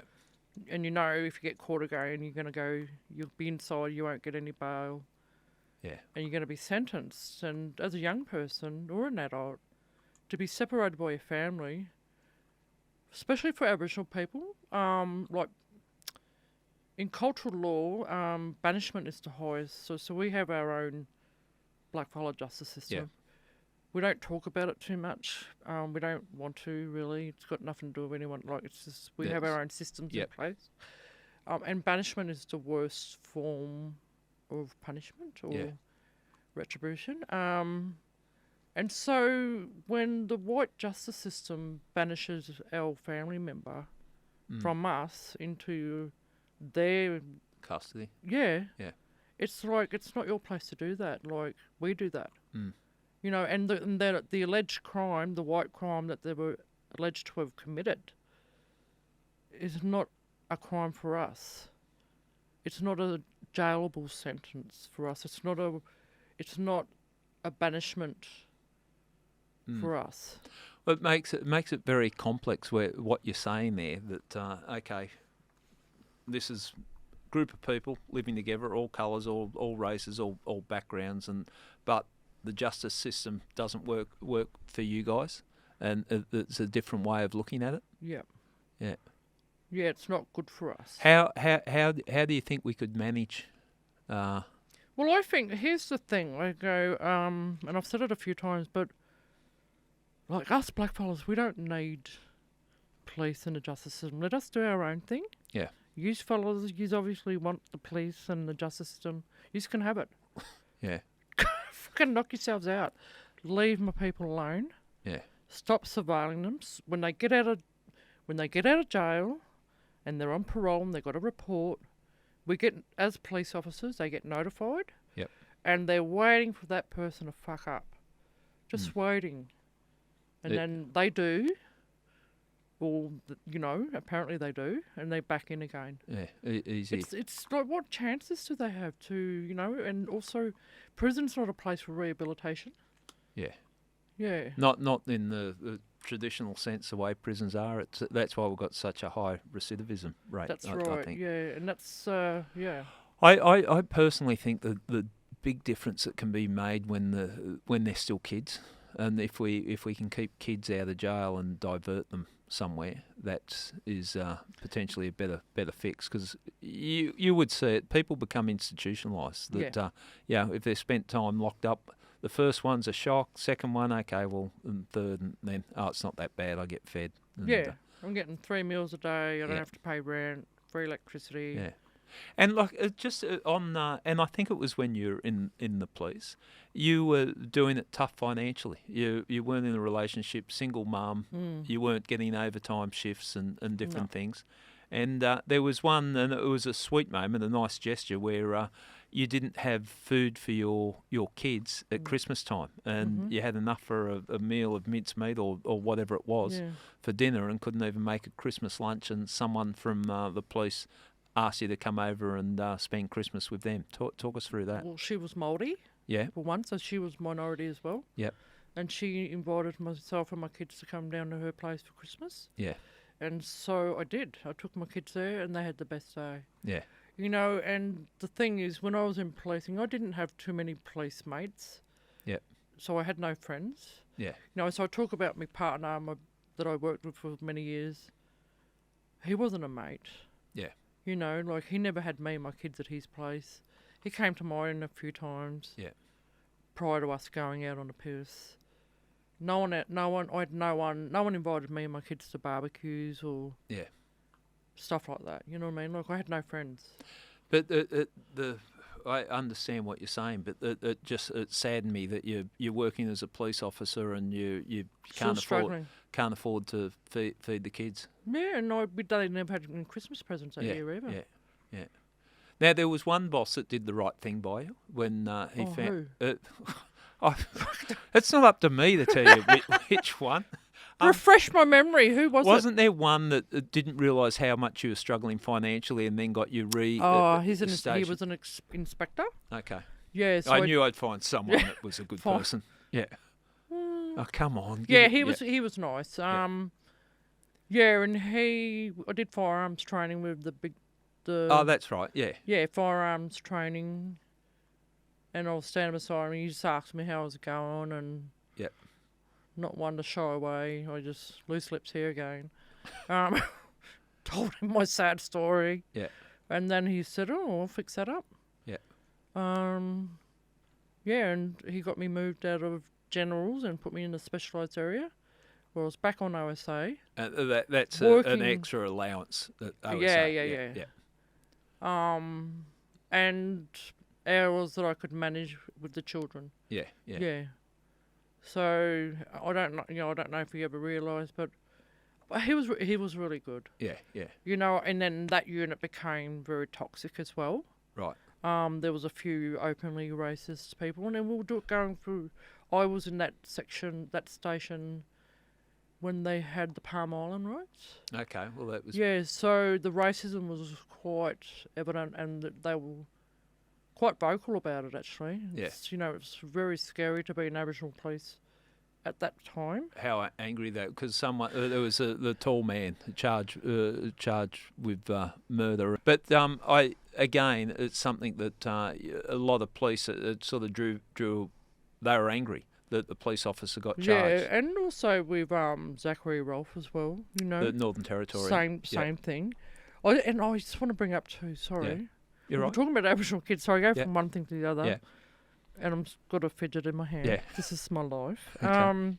[SPEAKER 2] And if you get caught again, you'll be inside, you won't get any bail.
[SPEAKER 3] Yeah. And
[SPEAKER 2] you're going to be sentenced. And as a young person or an adult, to be separated by your family, especially for Aboriginal people, like in cultural law, banishment is the highest. So we have our own blackfellow justice system.
[SPEAKER 3] Yeah.
[SPEAKER 2] We don't talk about it too much. We don't want to, really. It's got nothing to do with anyone. Like, it's just we have our own systems in place. And banishment is the worst form of punishment or retribution. And so when the white justice system banishes our family member from us into their
[SPEAKER 3] custody,
[SPEAKER 2] it's like, it's not your place to do that. Like, we do that. And the alleged crime, the white crime that they were alleged to have committed, is not a crime for us. It's not a jailable sentence for us. It's not a banishment for us.
[SPEAKER 3] Well, it makes it very complex. Where what you're saying there, that this is a group of people living together, all colours, all races, all backgrounds, but the justice system doesn't work for you guys, and it's a different way of looking at it. Yeah. Yeah.
[SPEAKER 2] Yeah, it's not good for us.
[SPEAKER 3] How do you think we could manage?
[SPEAKER 2] Well, I think here's the thing. I go, and I've said it a few times, but like us blackfellas, we don't need police and the justice system. Let us do our own thing.
[SPEAKER 3] Yeah.
[SPEAKER 2] You fellas, you obviously want the police and the justice system. You can have it.
[SPEAKER 3] Yeah.
[SPEAKER 2] Fucking knock yourselves out. Leave my people alone.
[SPEAKER 3] Yeah.
[SPEAKER 2] Stop surveilling them. When they get out of jail, and they're on parole and they've got a report, we get, as police officers, they get notified.
[SPEAKER 3] Yep.
[SPEAKER 2] And they're waiting for that person to fuck up. Just waiting. And then they do. Or, apparently they do. And they're back in again.
[SPEAKER 3] Yeah, easy.
[SPEAKER 2] It's like, what chances do they have to, and also, prison's not a place for rehabilitation.
[SPEAKER 3] Yeah.
[SPEAKER 2] Yeah.
[SPEAKER 3] Not in the traditional sense the way prisons are. That's why we've got such a high recidivism rate.
[SPEAKER 2] That's
[SPEAKER 3] I
[SPEAKER 2] right.
[SPEAKER 3] think.
[SPEAKER 2] Yeah, and that's yeah.
[SPEAKER 3] I personally think that the big difference that can be made when they're still kids, and if we can keep kids out of jail and divert them somewhere, that is potentially a better fix, because you would see it. People become institutionalised. That if they're spent time locked up. The first one's a shock, second one, okay, well, and third, and then, it's not that bad, I get fed. And,
[SPEAKER 2] I'm getting 3 meals a day, I don't have to pay rent, free electricity.
[SPEAKER 3] Yeah. And like just on, and I think it was when you were in the police, you were doing it tough financially. You weren't in a relationship, single mum, you weren't getting overtime shifts and different things. And there was one, and it was a sweet moment, a nice gesture, where you didn't have food for your kids at Christmas time, and you had enough for a meal of mincemeat or whatever it was for dinner, and couldn't even make a Christmas lunch, and someone from the police asked you to come over and spend Christmas with them. Talk us through that.
[SPEAKER 2] Well, she was Māori, for one, so she was minority as well.
[SPEAKER 3] Yep.
[SPEAKER 2] And she invited myself and my kids to come down to her place for Christmas.
[SPEAKER 3] Yeah.
[SPEAKER 2] And so I did. I took my kids there, and they had the best day.
[SPEAKER 3] Yeah.
[SPEAKER 2] And the thing is, when I was in policing, I didn't have too many police mates.
[SPEAKER 3] Yeah.
[SPEAKER 2] So I had no friends.
[SPEAKER 3] Yeah.
[SPEAKER 2] So I talk about my partner that I worked with for many years. He wasn't a mate.
[SPEAKER 3] Yeah.
[SPEAKER 2] He never had me and my kids at his place. He came to mine a few times.
[SPEAKER 3] Yeah.
[SPEAKER 2] Prior to us going out on the piss. No one invited me and my kids to barbecues or stuff like that. You know what I mean? Like, I had no friends.
[SPEAKER 3] But I understand what you're saying, but it saddened me that you're working as a police officer and you can't afford to feed the kids.
[SPEAKER 2] Yeah, and they never had any Christmas presents that year either.
[SPEAKER 3] Yeah. Now, there was one boss that did the right thing by you when he found.
[SPEAKER 2] Who?
[SPEAKER 3] It's not up to me to tell you which one.
[SPEAKER 2] Refresh my memory. Who was it?
[SPEAKER 3] Wasn't there one that didn't realise how much you were struggling financially and then got you
[SPEAKER 2] he was an inspector.
[SPEAKER 3] Okay.
[SPEAKER 2] Yeah. So
[SPEAKER 3] I knew I'd find someone that was a good person. Yeah. Oh, come on.
[SPEAKER 2] He was nice. And I did firearms training with
[SPEAKER 3] Oh, that's right. Yeah.
[SPEAKER 2] Yeah, firearms training. And I was standing beside him. He just asked me how I was going, and not one to shy away. I just loose lips here again. Told him my sad story.
[SPEAKER 3] Yeah.
[SPEAKER 2] And then he said, "Oh, I'll fix that up."
[SPEAKER 3] Yeah.
[SPEAKER 2] And he got me moved out of generals and put me in a specialised area, where I was back on OSA.
[SPEAKER 3] That's an extra allowance at OSA.
[SPEAKER 2] Yeah. And hours that I could manage with the children.
[SPEAKER 3] Yeah.
[SPEAKER 2] So I don't know if he ever realised, but he was really good.
[SPEAKER 3] Yeah.
[SPEAKER 2] And then that unit became very toxic as well.
[SPEAKER 3] Right.
[SPEAKER 2] There was a few openly racist people, and then we were going through. I was in that station, when they had the Palm Island riots.
[SPEAKER 3] Okay, well that was...
[SPEAKER 2] Yeah, so the racism was quite evident, and they were quite vocal about it, actually.
[SPEAKER 3] Yeah.
[SPEAKER 2] It's very scary to be an Aboriginal police at that time.
[SPEAKER 3] How angry that... Because there was the tall man charged with murder. But again, it's something that a lot of police, it sort of drew... They were angry that the police officer got charged.
[SPEAKER 2] Yeah, and also with Zachary Rolfe as well,
[SPEAKER 3] The Northern Territory.
[SPEAKER 2] Same thing. I just want to bring up too, sorry.
[SPEAKER 3] Yeah. You're right.
[SPEAKER 2] We're talking about Aboriginal kids, so I go from one thing to the other.
[SPEAKER 3] Yeah.
[SPEAKER 2] And I've got a fidget in my hand.
[SPEAKER 3] Yeah.
[SPEAKER 2] This is my life.
[SPEAKER 3] Okay.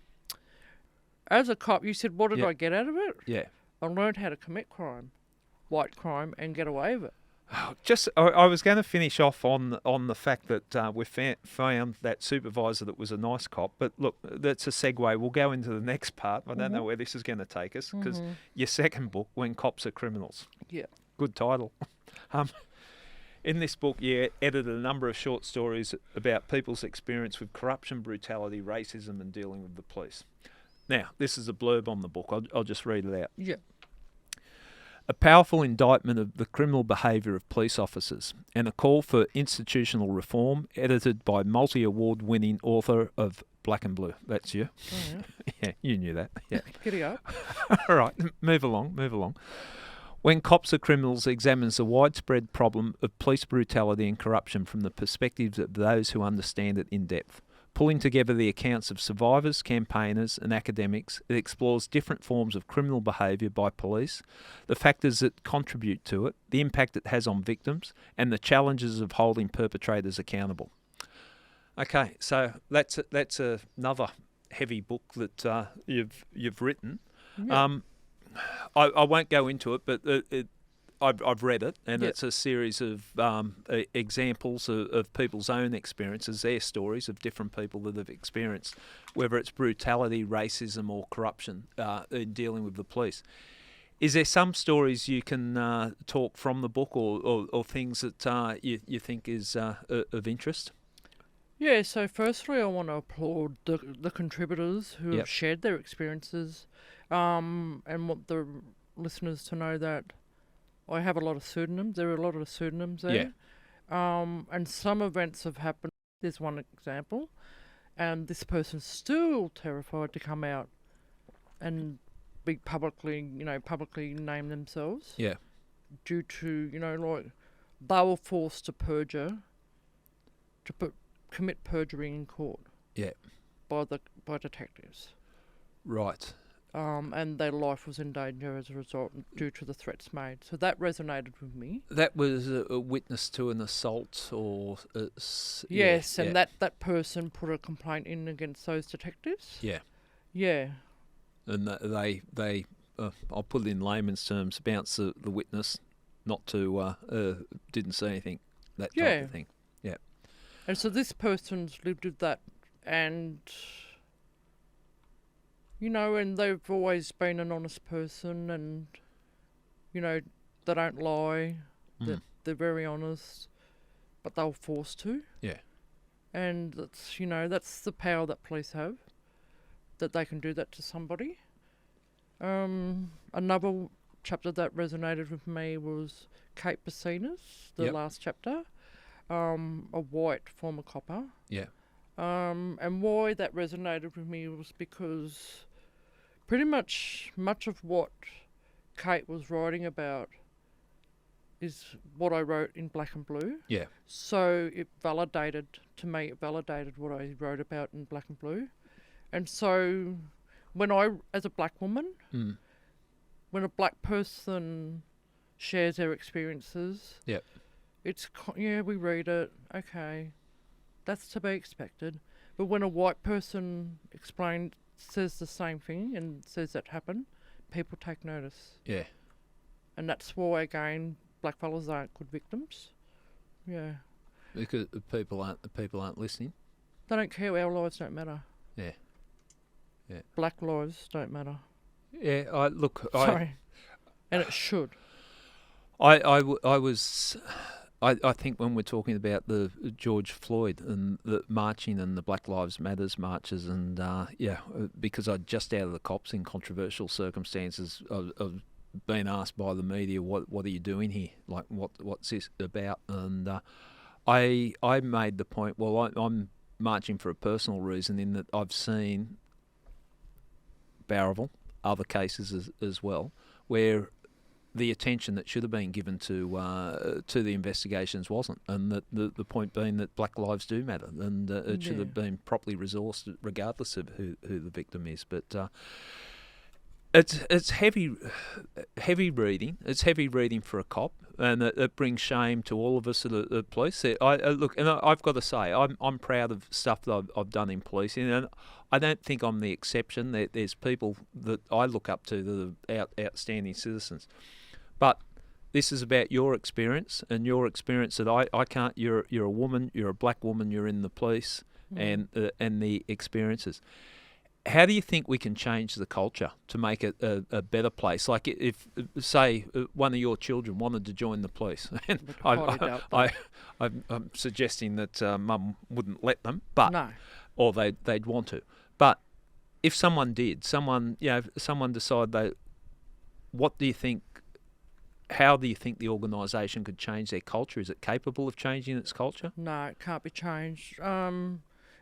[SPEAKER 2] as a cop, you said, what did
[SPEAKER 3] Yep.
[SPEAKER 2] I get out of it?
[SPEAKER 3] Yeah.
[SPEAKER 2] I learned how to commit white crime, and get away with it.
[SPEAKER 3] I was going to finish off on the fact that we found that supervisor that was a nice cop. But look, that's a segue. We'll go into the next part. I don't know where this is going to take us, because your second book, When Cops Are Criminals.
[SPEAKER 2] Yeah.
[SPEAKER 3] Good title. In this book, you edited a number of short stories about people's experience with corruption, brutality, racism, and dealing with the police. Now, this is a blurb on the book. I'll just read it out.
[SPEAKER 2] Yeah.
[SPEAKER 3] A powerful indictment of the criminal behaviour of police officers, and a call for institutional reform, edited by multi-award winning author of Black and Blue. That's you.
[SPEAKER 2] Oh, yeah.
[SPEAKER 3] Yeah, you knew that. Yeah.
[SPEAKER 2] Giddy up.
[SPEAKER 3] All right, move along. When Cops Are Criminals examines the widespread problem of police brutality and corruption from the perspectives of those who understand it in depth. Pulling together the accounts of survivors, campaigners and academics, it explores different forms of criminal behaviour by police, the factors that contribute to it, the impact it has on victims, and the challenges of holding perpetrators accountable. Okay, so that's another heavy book that you've written.
[SPEAKER 2] Yeah.
[SPEAKER 3] I won't go into it, but I've read it, and
[SPEAKER 2] Yep.
[SPEAKER 3] it's a series of examples of people's own experiences, their stories of different people that have experienced, whether it's brutality, racism, or corruption in dealing with the police. Is there some stories you can talk from the book, or things that you think is of interest?
[SPEAKER 2] Yeah, so firstly I want to applaud the contributors who
[SPEAKER 3] Yep.
[SPEAKER 2] have shared their experiences, and want the listeners to know that I have a lot of pseudonyms. There are a lot of pseudonyms there. And some events have happened. There's one example, and this person's still terrified to come out and be publicly name themselves.
[SPEAKER 3] Yeah.
[SPEAKER 2] Due to, like, they were forced to perjure, commit perjury in court.
[SPEAKER 3] Yeah.
[SPEAKER 2] By detectives.
[SPEAKER 3] Right.
[SPEAKER 2] And their life was in danger as a result due to the threats made. So that resonated with me.
[SPEAKER 3] That was a witness to an assault, or
[SPEAKER 2] Yes, and that person put a complaint in against those detectives.
[SPEAKER 3] Yeah.
[SPEAKER 2] Yeah.
[SPEAKER 3] And they I'll put it in layman's terms, bounced the witness not to didn't say anything, that type of thing. Yeah.
[SPEAKER 2] And so this person's lived with that, and and they've always been an honest person, and they don't lie, they're very honest, but they were forced to.
[SPEAKER 3] Yeah.
[SPEAKER 2] And that's the power that police have, that they can do that to somebody. Another chapter that resonated with me was Kate Bassinas, the last chapter, a white former copper.
[SPEAKER 3] Yeah.
[SPEAKER 2] And why that resonated with me was because pretty much of what Kate was writing about is what I wrote in Black and Blue.
[SPEAKER 3] Yeah.
[SPEAKER 2] So it validated what I wrote about in Black and Blue. And so when as a black woman, when a black person shares their experiences, it's, we read it, okay, that's to be expected. But when a white person says the same thing and says that happened, people take notice.
[SPEAKER 3] Yeah.
[SPEAKER 2] And that's why, again, blackfellas aren't good victims. Yeah.
[SPEAKER 3] Because people aren't listening.
[SPEAKER 2] They don't care. Our lives don't matter.
[SPEAKER 3] Yeah. Yeah.
[SPEAKER 2] Black lives don't matter.
[SPEAKER 3] Yeah.
[SPEAKER 2] Sorry. And it should.
[SPEAKER 3] I think when we're talking about the George Floyd and the marching and the Black Lives Matters marches, and because I'm just out of the cops in controversial circumstances, I've been asked by the media, what are you doing here? Like, what's this about? And I made the point, well, I'm marching for a personal reason, in that I've seen Barraville, other cases as well, where the attention that should have been given to the investigations wasn't, and the point being that black lives do matter, and it should have been properly resourced regardless of who the victim is. But It's heavy reading. It's heavy reading for a cop, and it brings shame to all of us at the police. Look, and I've got to say, I'm proud of stuff that I've done in policing, and I don't think I'm the exception. There's people that I look up to that are outstanding citizens, but this is about your experience and your experience that I can't. You're a woman. You're a black woman. You're in the police, and the experiences. How do you think we can change the culture to make it a better place? Like if, say, one of your children wanted to join the police, and I'm suggesting that mum wouldn't let them, but
[SPEAKER 2] No.
[SPEAKER 3] or they'd want to. But if someone did, someone decided what do you think? How do you think the organisation could change their culture? Is it capable of changing its culture?
[SPEAKER 2] No, it can't be changed.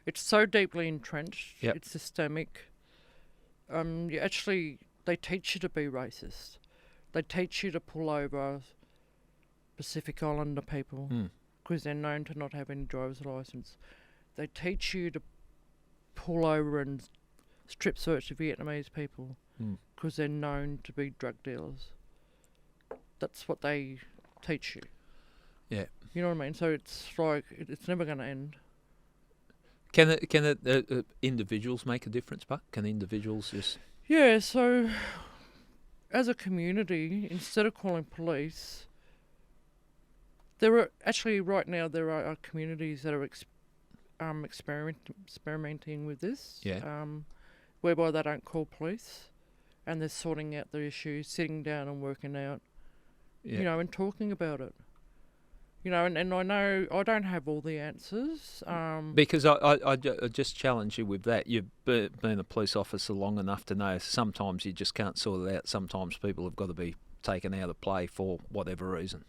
[SPEAKER 2] It's so deeply entrenched.
[SPEAKER 3] Yep.
[SPEAKER 2] It's systemic. They teach you to be racist. They teach you to pull over Pacific Islander people because they're known to not have any driver's license. They teach you to pull over and strip search the Vietnamese people because they're known to be drug dealers. That's what they teach you.
[SPEAKER 3] Yeah.
[SPEAKER 2] You know what I mean? So it's like, it's never going to end.
[SPEAKER 3] Can individuals make a difference, Buck? Can individuals just...
[SPEAKER 2] Yeah, so as a community, instead of calling police, there are actually right now there are communities that are experimenting with this.
[SPEAKER 3] Yeah.
[SPEAKER 2] Whereby they don't call police, and they're sorting out the issues, sitting down and working out, you know, and talking about it. You know, and I know I don't have all the answers.
[SPEAKER 3] Because I just challenge you with that. You've been a police officer long enough to know sometimes you just can't sort it out. Sometimes people have got to be taken out of play for whatever reason.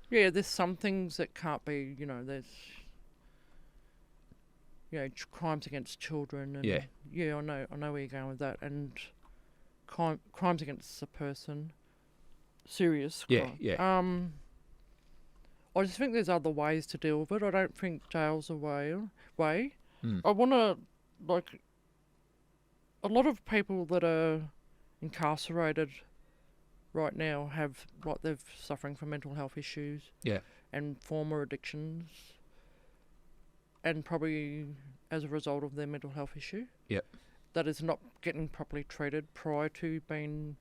[SPEAKER 2] Yeah, there's some things that can't be, you know, there's, you know, crimes against children. And
[SPEAKER 3] Yeah,
[SPEAKER 2] I know where you're going with that. And crimes against a person, serious crime.
[SPEAKER 3] Yeah.
[SPEAKER 2] I just think there's other ways to deal with it. I don't think jail's a way.
[SPEAKER 3] Mm.
[SPEAKER 2] I want to, like, a lot of people that are incarcerated right now have, like, they're suffering from mental health issues.
[SPEAKER 3] Yeah.
[SPEAKER 2] And former addictions. And probably as a result of their mental health issue.
[SPEAKER 3] Yep.
[SPEAKER 2] That is not getting properly treated prior to being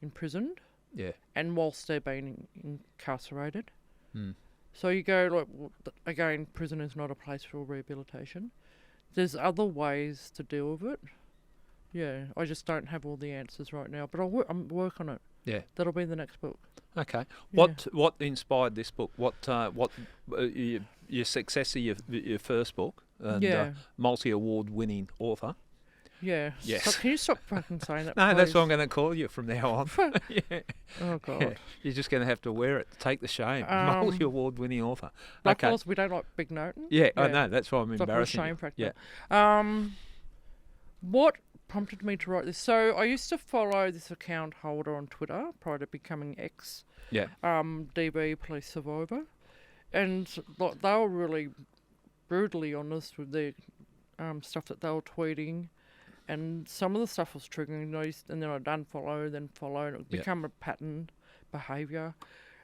[SPEAKER 2] imprisoned.
[SPEAKER 3] Yeah.
[SPEAKER 2] And whilst they're being incarcerated.
[SPEAKER 3] Mm.
[SPEAKER 2] So you go, like, again, prison is not a place for rehabilitation. There's other ways to deal with it. Yeah, I just don't have all the answers right now, but I'm work on it.
[SPEAKER 3] Yeah.
[SPEAKER 2] That'll be the next book.
[SPEAKER 3] Okay.
[SPEAKER 2] Yeah.
[SPEAKER 3] What inspired this book? What your success of your first book and multi-award winning author?
[SPEAKER 2] Yeah.
[SPEAKER 3] Yes.
[SPEAKER 2] So can you stop fucking saying that?
[SPEAKER 3] No,
[SPEAKER 2] please?
[SPEAKER 3] that's what I'm going to call you from now on. Yeah.
[SPEAKER 2] Oh God.
[SPEAKER 3] Yeah. You're just going to have to wear it. Take the shame. Multi-award winning author.
[SPEAKER 2] Like
[SPEAKER 3] Okay.
[SPEAKER 2] course, we don't like big noting.
[SPEAKER 3] Yeah, I know. That's why I'm
[SPEAKER 2] It's like a
[SPEAKER 3] embarrassing
[SPEAKER 2] shame
[SPEAKER 3] you.
[SPEAKER 2] factor.
[SPEAKER 3] Yeah.
[SPEAKER 2] What prompted me to write this? So I used to follow this account holder on Twitter prior to becoming X.
[SPEAKER 3] Yeah.
[SPEAKER 2] DB Police Survivor, and like, they were really brutally honest with their stuff that they were tweeting, and some of the stuff was triggering. And then I'd unfollow, then follow, and it would become a pattern behaviour.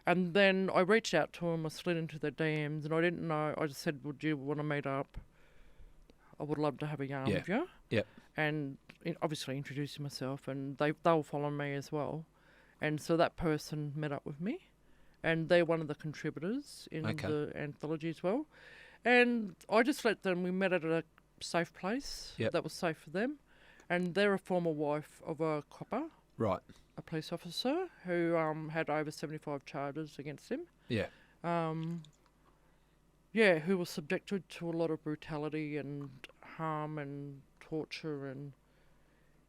[SPEAKER 2] And then I reached out to them, I slid into their DMs, and I didn't know. I just said, "Would you want to meet up? I would love to have a yarn with you."
[SPEAKER 3] Yep.
[SPEAKER 2] And obviously introducing myself, and they'll follow me as well. And so that person met up with me, and they're one of the contributors in the anthology as well. And I just let them, we met at a safe place that was safe for them. And they're a former wife of a copper,
[SPEAKER 3] Right.
[SPEAKER 2] a police officer, who had over 75 charges against him.
[SPEAKER 3] Yeah.
[SPEAKER 2] Who was subjected to a lot of brutality and harm and torture, and,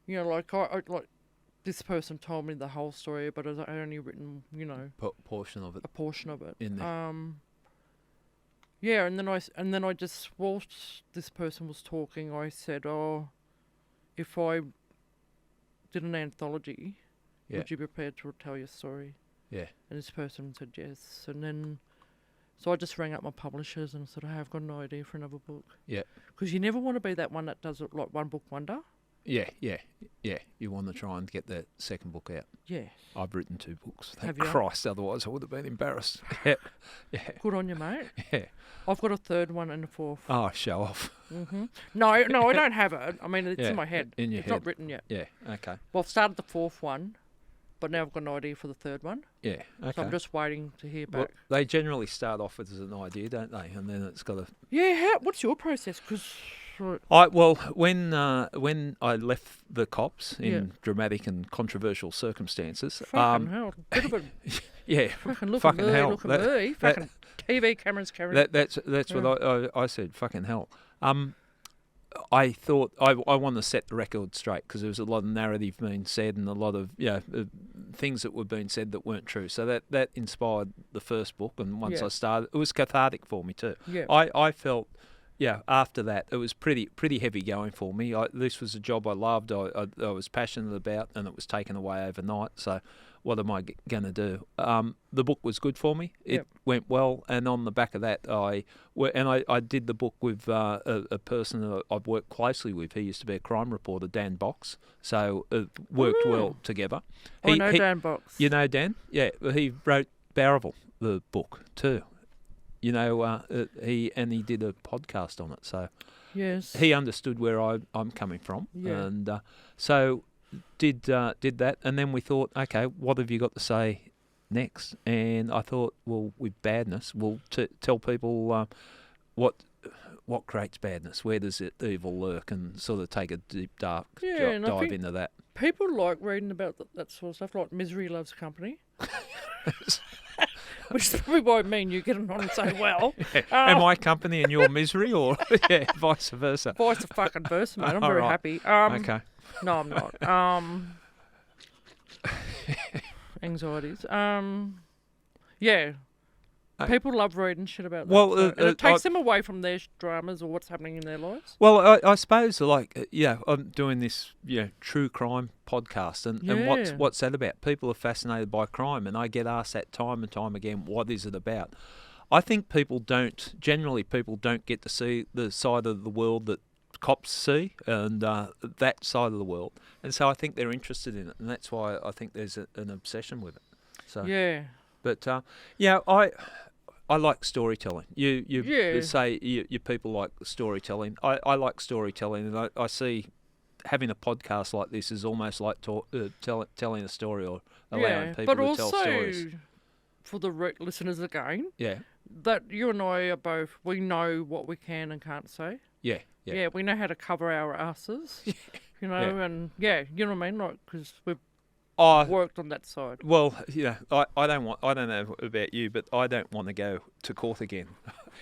[SPEAKER 2] you know, like, this person told me the whole story, but I'd only written, you know,
[SPEAKER 3] Portion of it.
[SPEAKER 2] a portion of it.
[SPEAKER 3] In there.
[SPEAKER 2] And then I just, whilst this person was talking, I said, "Oh, if I did an anthology, would you be prepared to tell your story?"
[SPEAKER 3] Yeah.
[SPEAKER 2] And this person said yes. And then, so I just rang up my publishers and said, "Hey, I've got an idea for another book."
[SPEAKER 3] Yeah.
[SPEAKER 2] Because you never want to be that one that does it like one book wonder.
[SPEAKER 3] Yeah. You want to try and get that second book out.
[SPEAKER 2] Yes.
[SPEAKER 3] I've written 2 books.
[SPEAKER 2] Have
[SPEAKER 3] Thank
[SPEAKER 2] you?
[SPEAKER 3] Christ, otherwise I would have been embarrassed. Yeah.
[SPEAKER 2] Good on you, mate.
[SPEAKER 3] Yeah.
[SPEAKER 2] I've got a 3rd one and a 4th.
[SPEAKER 3] Oh, show off.
[SPEAKER 2] No, I don't have it. I mean, it's
[SPEAKER 3] Yeah,
[SPEAKER 2] in my head.
[SPEAKER 3] in your
[SPEAKER 2] it's
[SPEAKER 3] head.
[SPEAKER 2] not written yet.
[SPEAKER 3] Yeah, okay.
[SPEAKER 2] Well, I've started the 4th one, but now I've got an idea for the 3rd one.
[SPEAKER 3] Yeah, okay.
[SPEAKER 2] So I'm just waiting to hear back.
[SPEAKER 3] Well, they generally start off with as an idea, don't they? And then it's got to...
[SPEAKER 2] Yeah, what's your process? Because...
[SPEAKER 3] when I left the cops in dramatic and controversial circumstances...
[SPEAKER 2] Fucking hell. Bit of a...
[SPEAKER 3] Yeah,
[SPEAKER 2] fucking look
[SPEAKER 3] fucking
[SPEAKER 2] at me,
[SPEAKER 3] hell.
[SPEAKER 2] look at me. Fucking TV cameras carrying...
[SPEAKER 3] That's what I said, fucking hell. I thought I wanted to set the record straight because there was a lot of narrative being said and a lot of things that were being said that weren't true. So that inspired the first book, and once I started, it was cathartic for me too.
[SPEAKER 2] Yeah.
[SPEAKER 3] I felt after that it was pretty heavy going for me. This was a job I loved, I was passionate about, and it was taken away overnight. So what am I going to do? The book was good for me. It went well, and on the back of that, I did the book with a person that I've worked closely with. He used to be a crime reporter, Dan Box, so it worked well together.
[SPEAKER 2] I know Dan Box.
[SPEAKER 3] You know Dan? Yeah, he wrote Barrowville, the book too. You know, he did a podcast on it, so
[SPEAKER 2] yes,
[SPEAKER 3] he understood where I'm coming from, and so did that, and then we thought, okay, what have you got to say next? And I thought, well, with badness, we'll tell people what creates badness, where does it evil lurk, and sort of take a deep dark dive into that.
[SPEAKER 2] People like reading about that sort of stuff, like Misery Loves Company. Which is probably why me and you get on so well.
[SPEAKER 3] Am I company and your misery, or vice versa?
[SPEAKER 2] Vice fucking versa, mate. I'm very happy.
[SPEAKER 3] Okay.
[SPEAKER 2] No, I'm not. Anxieties. Yeah. People love reading shit about that.
[SPEAKER 3] Well,
[SPEAKER 2] and it takes them away from their dramas or what's happening in their lives.
[SPEAKER 3] Well, I suppose, I'm doing this, true crime podcast, and what's that about? People are fascinated by crime, and I get asked that time and time again, what is it about? I think people don't get to see the side of the world that cops see, and that side of the world, and so I think they're interested in it, and that's why I think there's an obsession with it. So
[SPEAKER 2] yeah.
[SPEAKER 3] But I like storytelling. You say you people like storytelling. I like storytelling, and I see having a podcast like this is almost like telling a story or allowing people to tell stories.
[SPEAKER 2] But also for the listeners again,
[SPEAKER 3] yeah,
[SPEAKER 2] that you and I are both, we know what we can and can't say.
[SPEAKER 3] Yeah.
[SPEAKER 2] Yeah, we know how to cover our asses. You know, and you know what I mean, like, because we've worked on that side.
[SPEAKER 3] Well, I don't know about you, but I don't want to go to court again.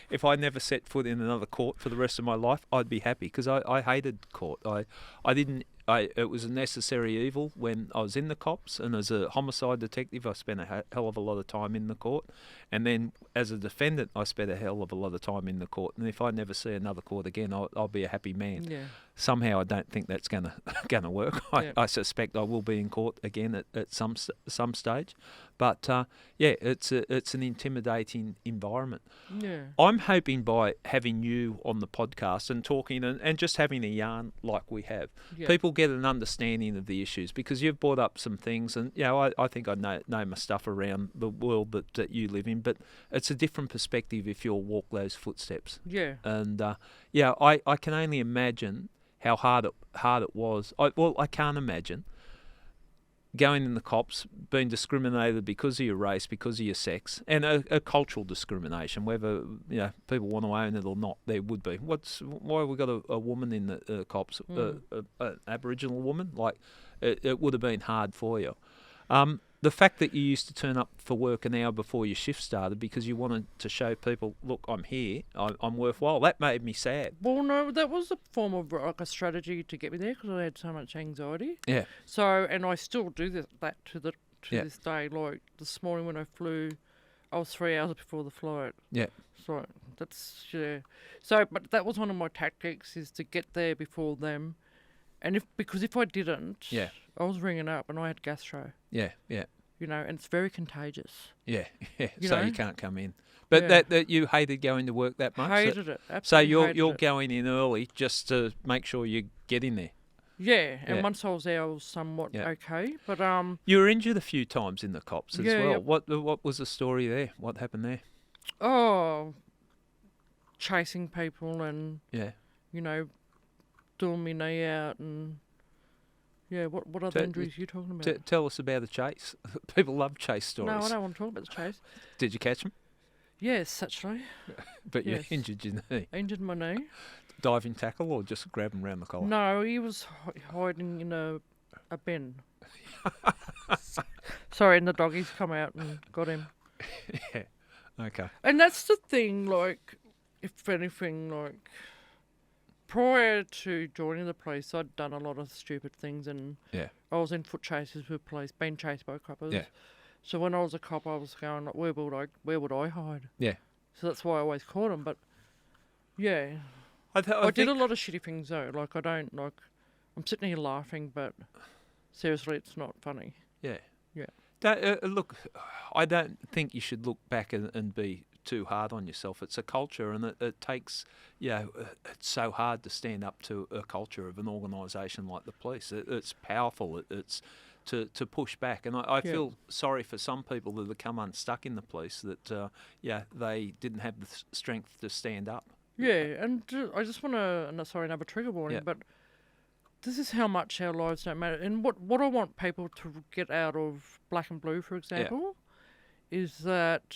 [SPEAKER 3] If I never set foot in another court for the rest of my life, I'd be happy, because I hated court. It was a necessary evil when I was in the cops, and as a homicide detective, I spent a hell of a lot of time in the court, and then as a defendant, I spent a hell of a lot of time in the court. And if I never see another court again, I'll be a happy man. Yeah. Somehow, I don't think that's gonna work. I suspect I will be in court again at some stage, but it's an intimidating environment.
[SPEAKER 2] Yeah.
[SPEAKER 3] I'm hoping by having you on the podcast and talking and just having a yarn like we have, people get an understanding of the issues, because you've brought up some things, and I think I know my stuff around the world that you live in, but it's a different perspective if you'll walk those footsteps.
[SPEAKER 2] Yeah.
[SPEAKER 3] And I can only imagine how hard it was. I can't imagine going in the cops, being discriminated because of your race, because of your sex, and a cultural discrimination, whether people want to own it or not, there would be. Why have we got a woman in the cops, an Aboriginal woman? Like, it would have been hard for you. The fact that you used to turn up for work an hour before your shift started because you wanted to show people, look, I'm here, I'm worthwhile, that made me sad.
[SPEAKER 2] Well, no, that was a form of like a strategy to get me there, because I had so much anxiety.
[SPEAKER 3] Yeah.
[SPEAKER 2] So, and I still do that to this day. Like this morning when I flew, I was 3 hours before the flight.
[SPEAKER 3] Yeah.
[SPEAKER 2] So that's So, but that was one of my tactics, is to get there before them, and because if I didn't, I was ringing up and I had gastro.
[SPEAKER 3] Yeah.
[SPEAKER 2] And it's very contagious.
[SPEAKER 3] Yeah. So you can't come in. But that you hated going to work that much?
[SPEAKER 2] Hated it. Absolutely.
[SPEAKER 3] So you're
[SPEAKER 2] hated it.
[SPEAKER 3] going in early just to make sure you get in there.
[SPEAKER 2] Yeah, and
[SPEAKER 3] Yeah.
[SPEAKER 2] once I was there, I was somewhat
[SPEAKER 3] Yeah.
[SPEAKER 2] okay. But
[SPEAKER 3] You were injured a few times in the cops as
[SPEAKER 2] Yeah,
[SPEAKER 3] well.
[SPEAKER 2] yep.
[SPEAKER 3] What was the story there? What happened there?
[SPEAKER 2] oh, chasing people and
[SPEAKER 3] Yeah.
[SPEAKER 2] doing my knee out and what other
[SPEAKER 3] T-
[SPEAKER 2] injuries are you talking about?
[SPEAKER 3] Tell us about the chase. People love chase stories.
[SPEAKER 2] No, I don't want to talk about the chase.
[SPEAKER 3] Did you catch them?
[SPEAKER 2] Yes, actually,
[SPEAKER 3] But you
[SPEAKER 2] Yes.
[SPEAKER 3] injured your knee.
[SPEAKER 2] I injured my knee.
[SPEAKER 3] Diving tackle or just grab him round the collar?
[SPEAKER 2] No, he was hiding in a bin. Sorry, and the doggies come out and got him.
[SPEAKER 3] Yeah. Okay.
[SPEAKER 2] And that's the thing, like, if anything, like, prior to joining the police, I'd done a lot of stupid things, and
[SPEAKER 3] Yeah.
[SPEAKER 2] I was in foot chases with police, being chased by coppers.
[SPEAKER 3] Yeah.
[SPEAKER 2] So when I was a cop, I was going, like, where would I hide?
[SPEAKER 3] Yeah.
[SPEAKER 2] So that's why I always caught them. But yeah,
[SPEAKER 3] I
[SPEAKER 2] I did
[SPEAKER 3] think
[SPEAKER 2] a lot of shitty things though. Like I'm sitting here laughing, but seriously, it's not funny.
[SPEAKER 3] Yeah.
[SPEAKER 2] Yeah.
[SPEAKER 3] Look, I don't think you should look back and be too hard on yourself. It's a culture, and it takes, it's so hard to stand up to a culture of an organisation like the police. It's powerful. It's to push back, and I feel sorry for some people that have come unstuck in the police that, they didn't have the strength to stand up.
[SPEAKER 2] Yeah, and I just want to, sorry, another trigger warning,
[SPEAKER 3] Yeah.
[SPEAKER 2] but this is how much our lives don't matter. And what I want people to get out of Black and Blue, for example, is that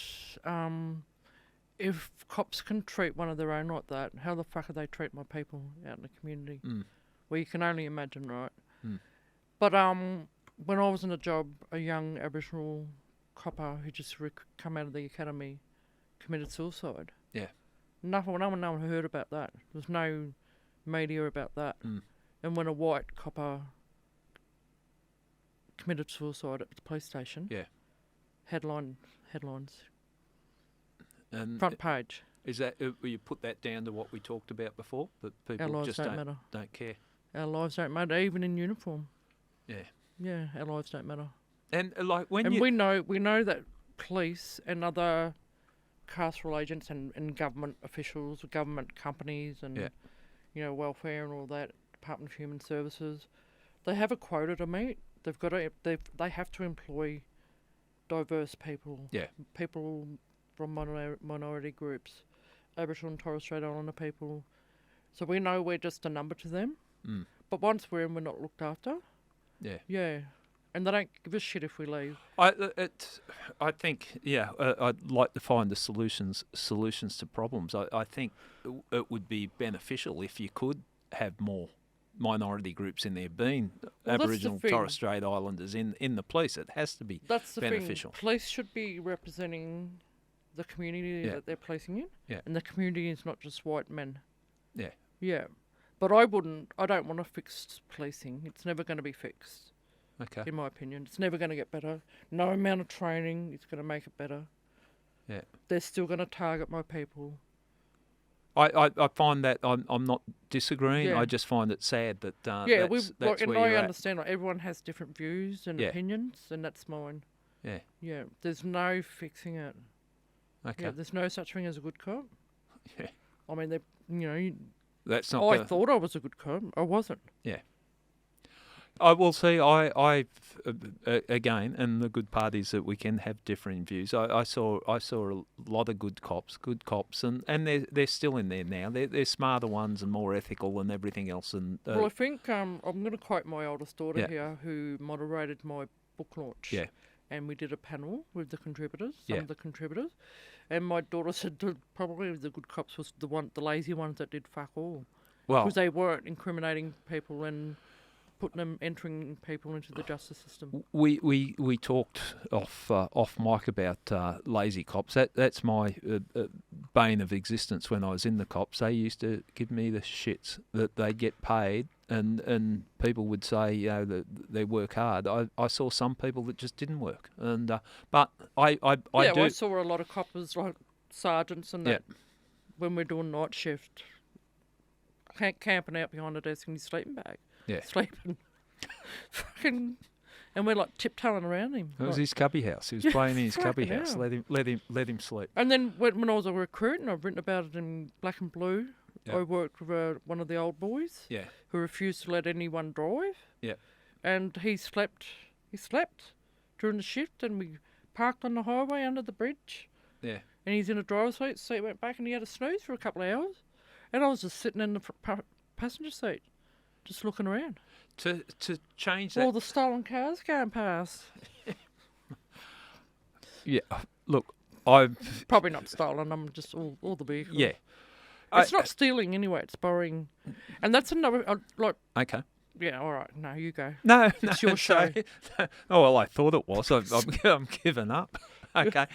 [SPEAKER 2] if cops can treat one of their own like that, how the fuck are they treat my people out in the community? Well, you can only imagine, right? But when I was in a job, a young Aboriginal copper who just come out of the academy committed suicide.
[SPEAKER 3] Yeah.
[SPEAKER 2] No one heard about that. There was no media about that. And when a white copper committed suicide at the police station, headlines,
[SPEAKER 3] And
[SPEAKER 2] front page.
[SPEAKER 3] is that will you put that down to what we talked about before? That
[SPEAKER 2] Our
[SPEAKER 3] people
[SPEAKER 2] lives
[SPEAKER 3] just
[SPEAKER 2] don't matter.
[SPEAKER 3] don't care.
[SPEAKER 2] Our lives don't matter, even in uniform.
[SPEAKER 3] Yeah.
[SPEAKER 2] Yeah, our lives don't matter.
[SPEAKER 3] And like when
[SPEAKER 2] And
[SPEAKER 3] you
[SPEAKER 2] we know that police and other carceral agents and government officials, government companies, and welfare and all that, Department of Human Services, they have a quota to meet. They've got they have to employ diverse people.
[SPEAKER 3] Yeah.
[SPEAKER 2] People from minority groups, Aboriginal and Torres Strait Islander people. So we know we're just a number to them. But once we're in, we're not looked after.
[SPEAKER 3] Yeah.
[SPEAKER 2] Yeah. And they don't give a shit if we leave.
[SPEAKER 3] I think I'd like to find the solutions to problems. I think it would be beneficial if you could have more minority groups in there, being Aboriginal, Torres Strait Islanders in the police. It has to be
[SPEAKER 2] That's the
[SPEAKER 3] beneficial.
[SPEAKER 2] thing. Police should be representing the community that they're policing in.
[SPEAKER 3] Yeah.
[SPEAKER 2] And the community is not just white men.
[SPEAKER 3] Yeah.
[SPEAKER 2] Yeah. But I don't want to fix policing. It's never going to be fixed.
[SPEAKER 3] Okay.
[SPEAKER 2] In my opinion. It's never going to get better. No amount of training is going to make it better.
[SPEAKER 3] Yeah.
[SPEAKER 2] They're still going to target my people.
[SPEAKER 3] I find that I'm not disagreeing.
[SPEAKER 2] Yeah.
[SPEAKER 3] I just find it sad that that's
[SPEAKER 2] and
[SPEAKER 3] where
[SPEAKER 2] I
[SPEAKER 3] you're
[SPEAKER 2] understand like, everyone has different views and opinions, and that's mine.
[SPEAKER 3] Yeah.
[SPEAKER 2] Yeah. There's no fixing it.
[SPEAKER 3] Okay.
[SPEAKER 2] Yeah, there's no such thing as a good cop.
[SPEAKER 3] Yeah.
[SPEAKER 2] I mean,
[SPEAKER 3] That's not.
[SPEAKER 2] I thought I was a good cop. I wasn't.
[SPEAKER 3] Yeah. I will see. I again, and the good part is that we can have differing views. I saw a lot of good cops, and they're still in there now. They're smarter ones and more ethical and everything else. And
[SPEAKER 2] Well, I think I'm going to quote my oldest daughter here, who moderated my book launch.
[SPEAKER 3] Yeah.
[SPEAKER 2] And we did a panel with the contributors,
[SPEAKER 3] Yeah.
[SPEAKER 2] some of the contributors, and my daughter said probably the good cops was the lazy ones that did fuck all,
[SPEAKER 3] well,
[SPEAKER 2] because they weren't incriminating people and entering people into the justice system.
[SPEAKER 3] we talked off mic about lazy cops. That's my bane of existence. When I was in the cops, they used to give me the shits that they get paid, and people would say that they work hard. I saw some people that just didn't work, and but I do.
[SPEAKER 2] I saw a lot of coppers like sergeants and that when we're doing night shift, camping out behind a desk in his sleeping bag.
[SPEAKER 3] Yeah.
[SPEAKER 2] Sleeping. Fucking, and we're like tiptoeing around him.
[SPEAKER 3] It was
[SPEAKER 2] like,
[SPEAKER 3] his cubby house. He was playing in his cubby
[SPEAKER 2] fucking
[SPEAKER 3] house.
[SPEAKER 2] hell.
[SPEAKER 3] Let him sleep.
[SPEAKER 2] And then when I was a recruit, and I've written about it in Black and Blue, I worked with one of the old boys
[SPEAKER 3] Yeah.
[SPEAKER 2] who refused to let anyone drive.
[SPEAKER 3] Yeah.
[SPEAKER 2] And he slept during the shift, and we parked on the highway under the bridge.
[SPEAKER 3] Yeah.
[SPEAKER 2] And he's in a driver's seat, so he went back and he had a snooze for a couple of hours. And I was just sitting in the passenger seat, just looking around.
[SPEAKER 3] To change that.
[SPEAKER 2] All the stolen cars going past.
[SPEAKER 3] Yeah. Look, I've.
[SPEAKER 2] Probably not stolen, I'm just all the vehicles.
[SPEAKER 3] Yeah.
[SPEAKER 2] It's not stealing anyway, it's borrowing. And that's another,
[SPEAKER 3] Okay.
[SPEAKER 2] yeah, all right, no, you go.
[SPEAKER 3] No,
[SPEAKER 2] It's your show.
[SPEAKER 3] Oh well, I thought it was. I'm giving up. Okay.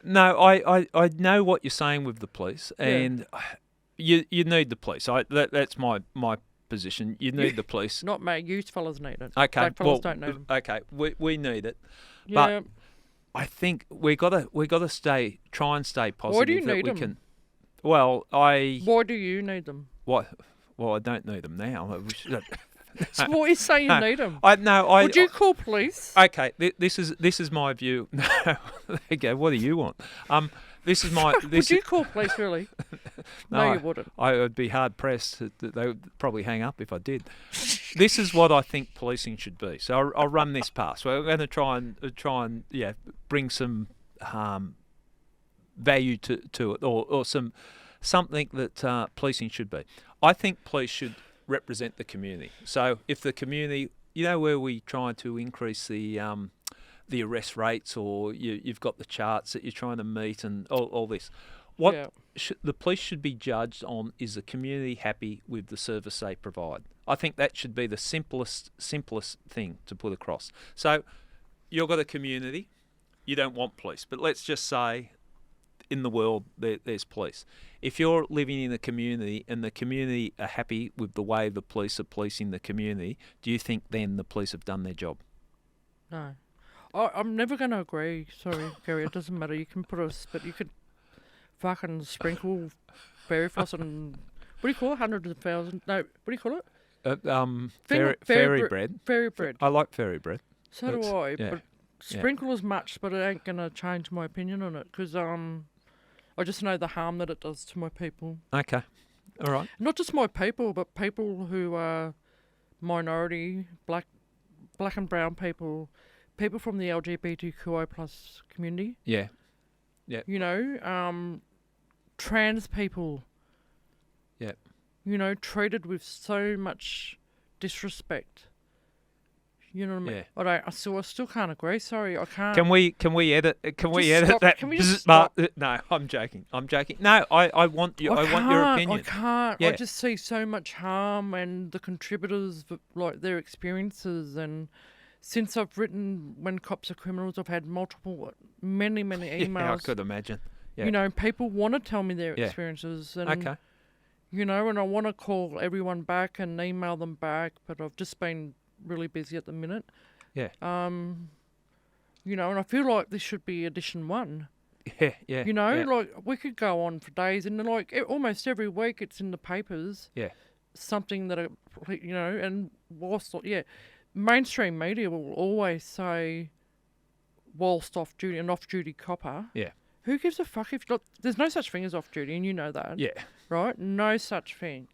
[SPEAKER 3] No, I know what you're saying with the police, and you need the police. That's my position. You need the police.
[SPEAKER 2] Not me, you fellas need it.
[SPEAKER 3] Okay.
[SPEAKER 2] Black fellas don't need them.
[SPEAKER 3] Okay. We need it.
[SPEAKER 2] Yeah.
[SPEAKER 3] But I think we gotta try and stay positive.
[SPEAKER 2] Why do you
[SPEAKER 3] that
[SPEAKER 2] need
[SPEAKER 3] we
[SPEAKER 2] them?
[SPEAKER 3] can. Well,
[SPEAKER 2] Why do you need them?
[SPEAKER 3] What? Well, I don't need them now.
[SPEAKER 2] So why you say you need them?
[SPEAKER 3] Would
[SPEAKER 2] you call police?
[SPEAKER 3] Okay, this is my view. No, there you go. What do you want? This is my.
[SPEAKER 2] Would you call police really? No, you wouldn't.
[SPEAKER 3] I would be hard pressed. They would probably hang up if I did. This is what I think policing should be. So I'll run this past. We're going to try and bring some value to it, or something that policing should be. I think police should represent the community. So if the community, where we try to increase the arrest rates, or you've got the charts that you're trying to meet, and all this, the police should be judged on, is the community happy with the service they provide? I think that should be the simplest thing to put across. So you've got a community, you don't want police, but let's just say in the world there's police. If you're living in a community and the community are happy with the way the police are policing the community, do you think then the police have done their job?
[SPEAKER 2] No. I'm never going to agree. Sorry, Gary, it doesn't matter. You can put but you could fucking sprinkle fairy floss and, what do you call it? Hundreds of thousands. No, what do you call it?
[SPEAKER 3] Fairy bread.
[SPEAKER 2] Fairy bread.
[SPEAKER 3] I like fairy bread.
[SPEAKER 2] So do I. Yeah. But sprinkle as much, but it ain't going to change my opinion on it, because I just know the harm that it does to my people.
[SPEAKER 3] Okay. All right.
[SPEAKER 2] Not just my people, but people who are minority, black and brown people from the LGBTQI plus community.
[SPEAKER 3] Yeah. Yeah.
[SPEAKER 2] Trans people.
[SPEAKER 3] Yeah.
[SPEAKER 2] Treated with so much disrespect. You know what I mean?
[SPEAKER 3] Yeah.
[SPEAKER 2] I still can't agree. Sorry, I can't.
[SPEAKER 3] Can we edit? Can we edit
[SPEAKER 2] stop.
[SPEAKER 3] that?
[SPEAKER 2] Can we just stop?
[SPEAKER 3] No, I'm joking. No, I want you. I want your opinion.
[SPEAKER 2] I can't.
[SPEAKER 3] Yeah.
[SPEAKER 2] I just see so much harm, and the contributors, like their experiences, and since I've written When Cops Are Criminals, I've had many emails.
[SPEAKER 3] Yeah, I could imagine. Yeah.
[SPEAKER 2] People want to tell me their experiences, and
[SPEAKER 3] okay.
[SPEAKER 2] and I want to call everyone back and email them back, but I've just been really busy at the minute.
[SPEAKER 3] Yeah.
[SPEAKER 2] And I feel like this should be edition 1.
[SPEAKER 3] Yeah.
[SPEAKER 2] Like we could go on for days, and almost every week it's in the papers.
[SPEAKER 3] Yeah.
[SPEAKER 2] Something that and whilst mainstream media will always say, whilst off duty, an off-duty copper.
[SPEAKER 3] Yeah.
[SPEAKER 2] Who gives a fuck if there's no such thing as off-duty, and you know that.
[SPEAKER 3] Yeah.
[SPEAKER 2] Right? No such thing.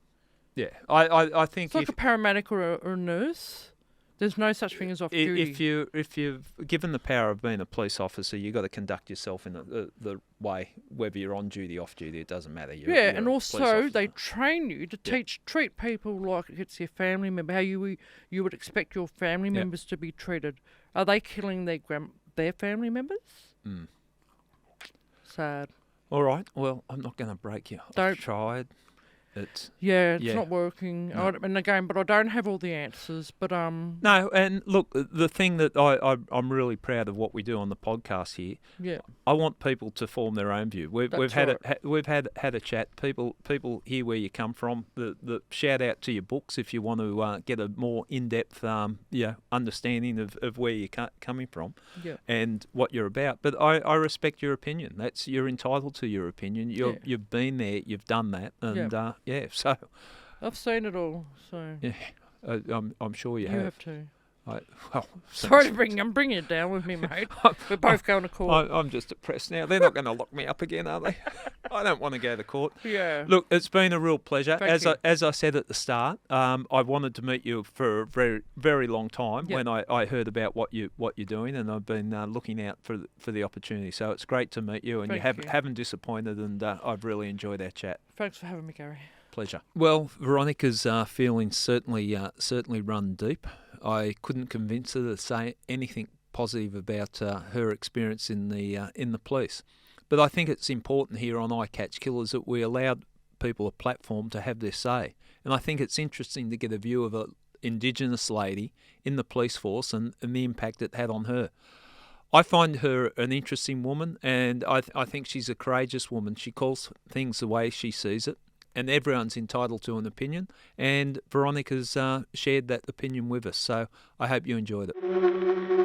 [SPEAKER 3] Yeah. I think
[SPEAKER 2] it's like a paramedic or a nurse. There's no such thing as off-duty.
[SPEAKER 3] If you've given the power of being a police officer, you've got to conduct yourself in the way, whether you're on duty, off duty, it doesn't matter. You're
[SPEAKER 2] and also they train you to treat people like it's your family member, how you would expect your family members to be treated. Are they killing their family members?
[SPEAKER 3] Mm.
[SPEAKER 2] Sad.
[SPEAKER 3] All right. Well, I'm not going to break you. I've tried. It's
[SPEAKER 2] not working.
[SPEAKER 3] No.
[SPEAKER 2] And again, but I don't have all the answers. But
[SPEAKER 3] no, and look, the thing that I'm really proud of what we do on the podcast here.
[SPEAKER 2] Yeah,
[SPEAKER 3] I want people to form their own view. We've had a chat. People hear where you come from. The shout out to your books if you want to get a more in-depth understanding of where you're coming from and what you're about. But I respect your opinion. You're entitled to your opinion. You've been there. You've done that. And so
[SPEAKER 2] I've seen it all. So
[SPEAKER 3] I'm sure you have.
[SPEAKER 2] You have too. Sorry I'm bringing it down with me, mate. We're both going to court.
[SPEAKER 3] I'm just depressed now. They're not going to lock me up again, are they? I don't want to go to court.
[SPEAKER 2] Yeah.
[SPEAKER 3] Look, it's been a real pleasure.
[SPEAKER 2] Thank you.
[SPEAKER 3] As I said at the start, I wanted to meet you for a very, very long time.
[SPEAKER 2] Yep.
[SPEAKER 3] When I heard about what you're doing, and I've been looking out for the opportunity. So it's great to meet you, and
[SPEAKER 2] Thank
[SPEAKER 3] you
[SPEAKER 2] you.
[SPEAKER 3] haven't disappointed, and I've really enjoyed our chat.
[SPEAKER 2] Thanks for having me, Gary.
[SPEAKER 3] Pleasure. Well, Veronica's feelings certainly run deep. I couldn't convince her to say anything positive about her experience in the police. But I think it's important here on I Catch Killers that we allowed people a platform to have their say. And I think it's interesting to get a view of an Indigenous lady in the police force and the impact it had on her. I find her an interesting woman, and I think she's a courageous woman. She calls things the way she sees it, and everyone's entitled to an opinion, and Veronica's shared that opinion with us. So I hope you enjoyed it.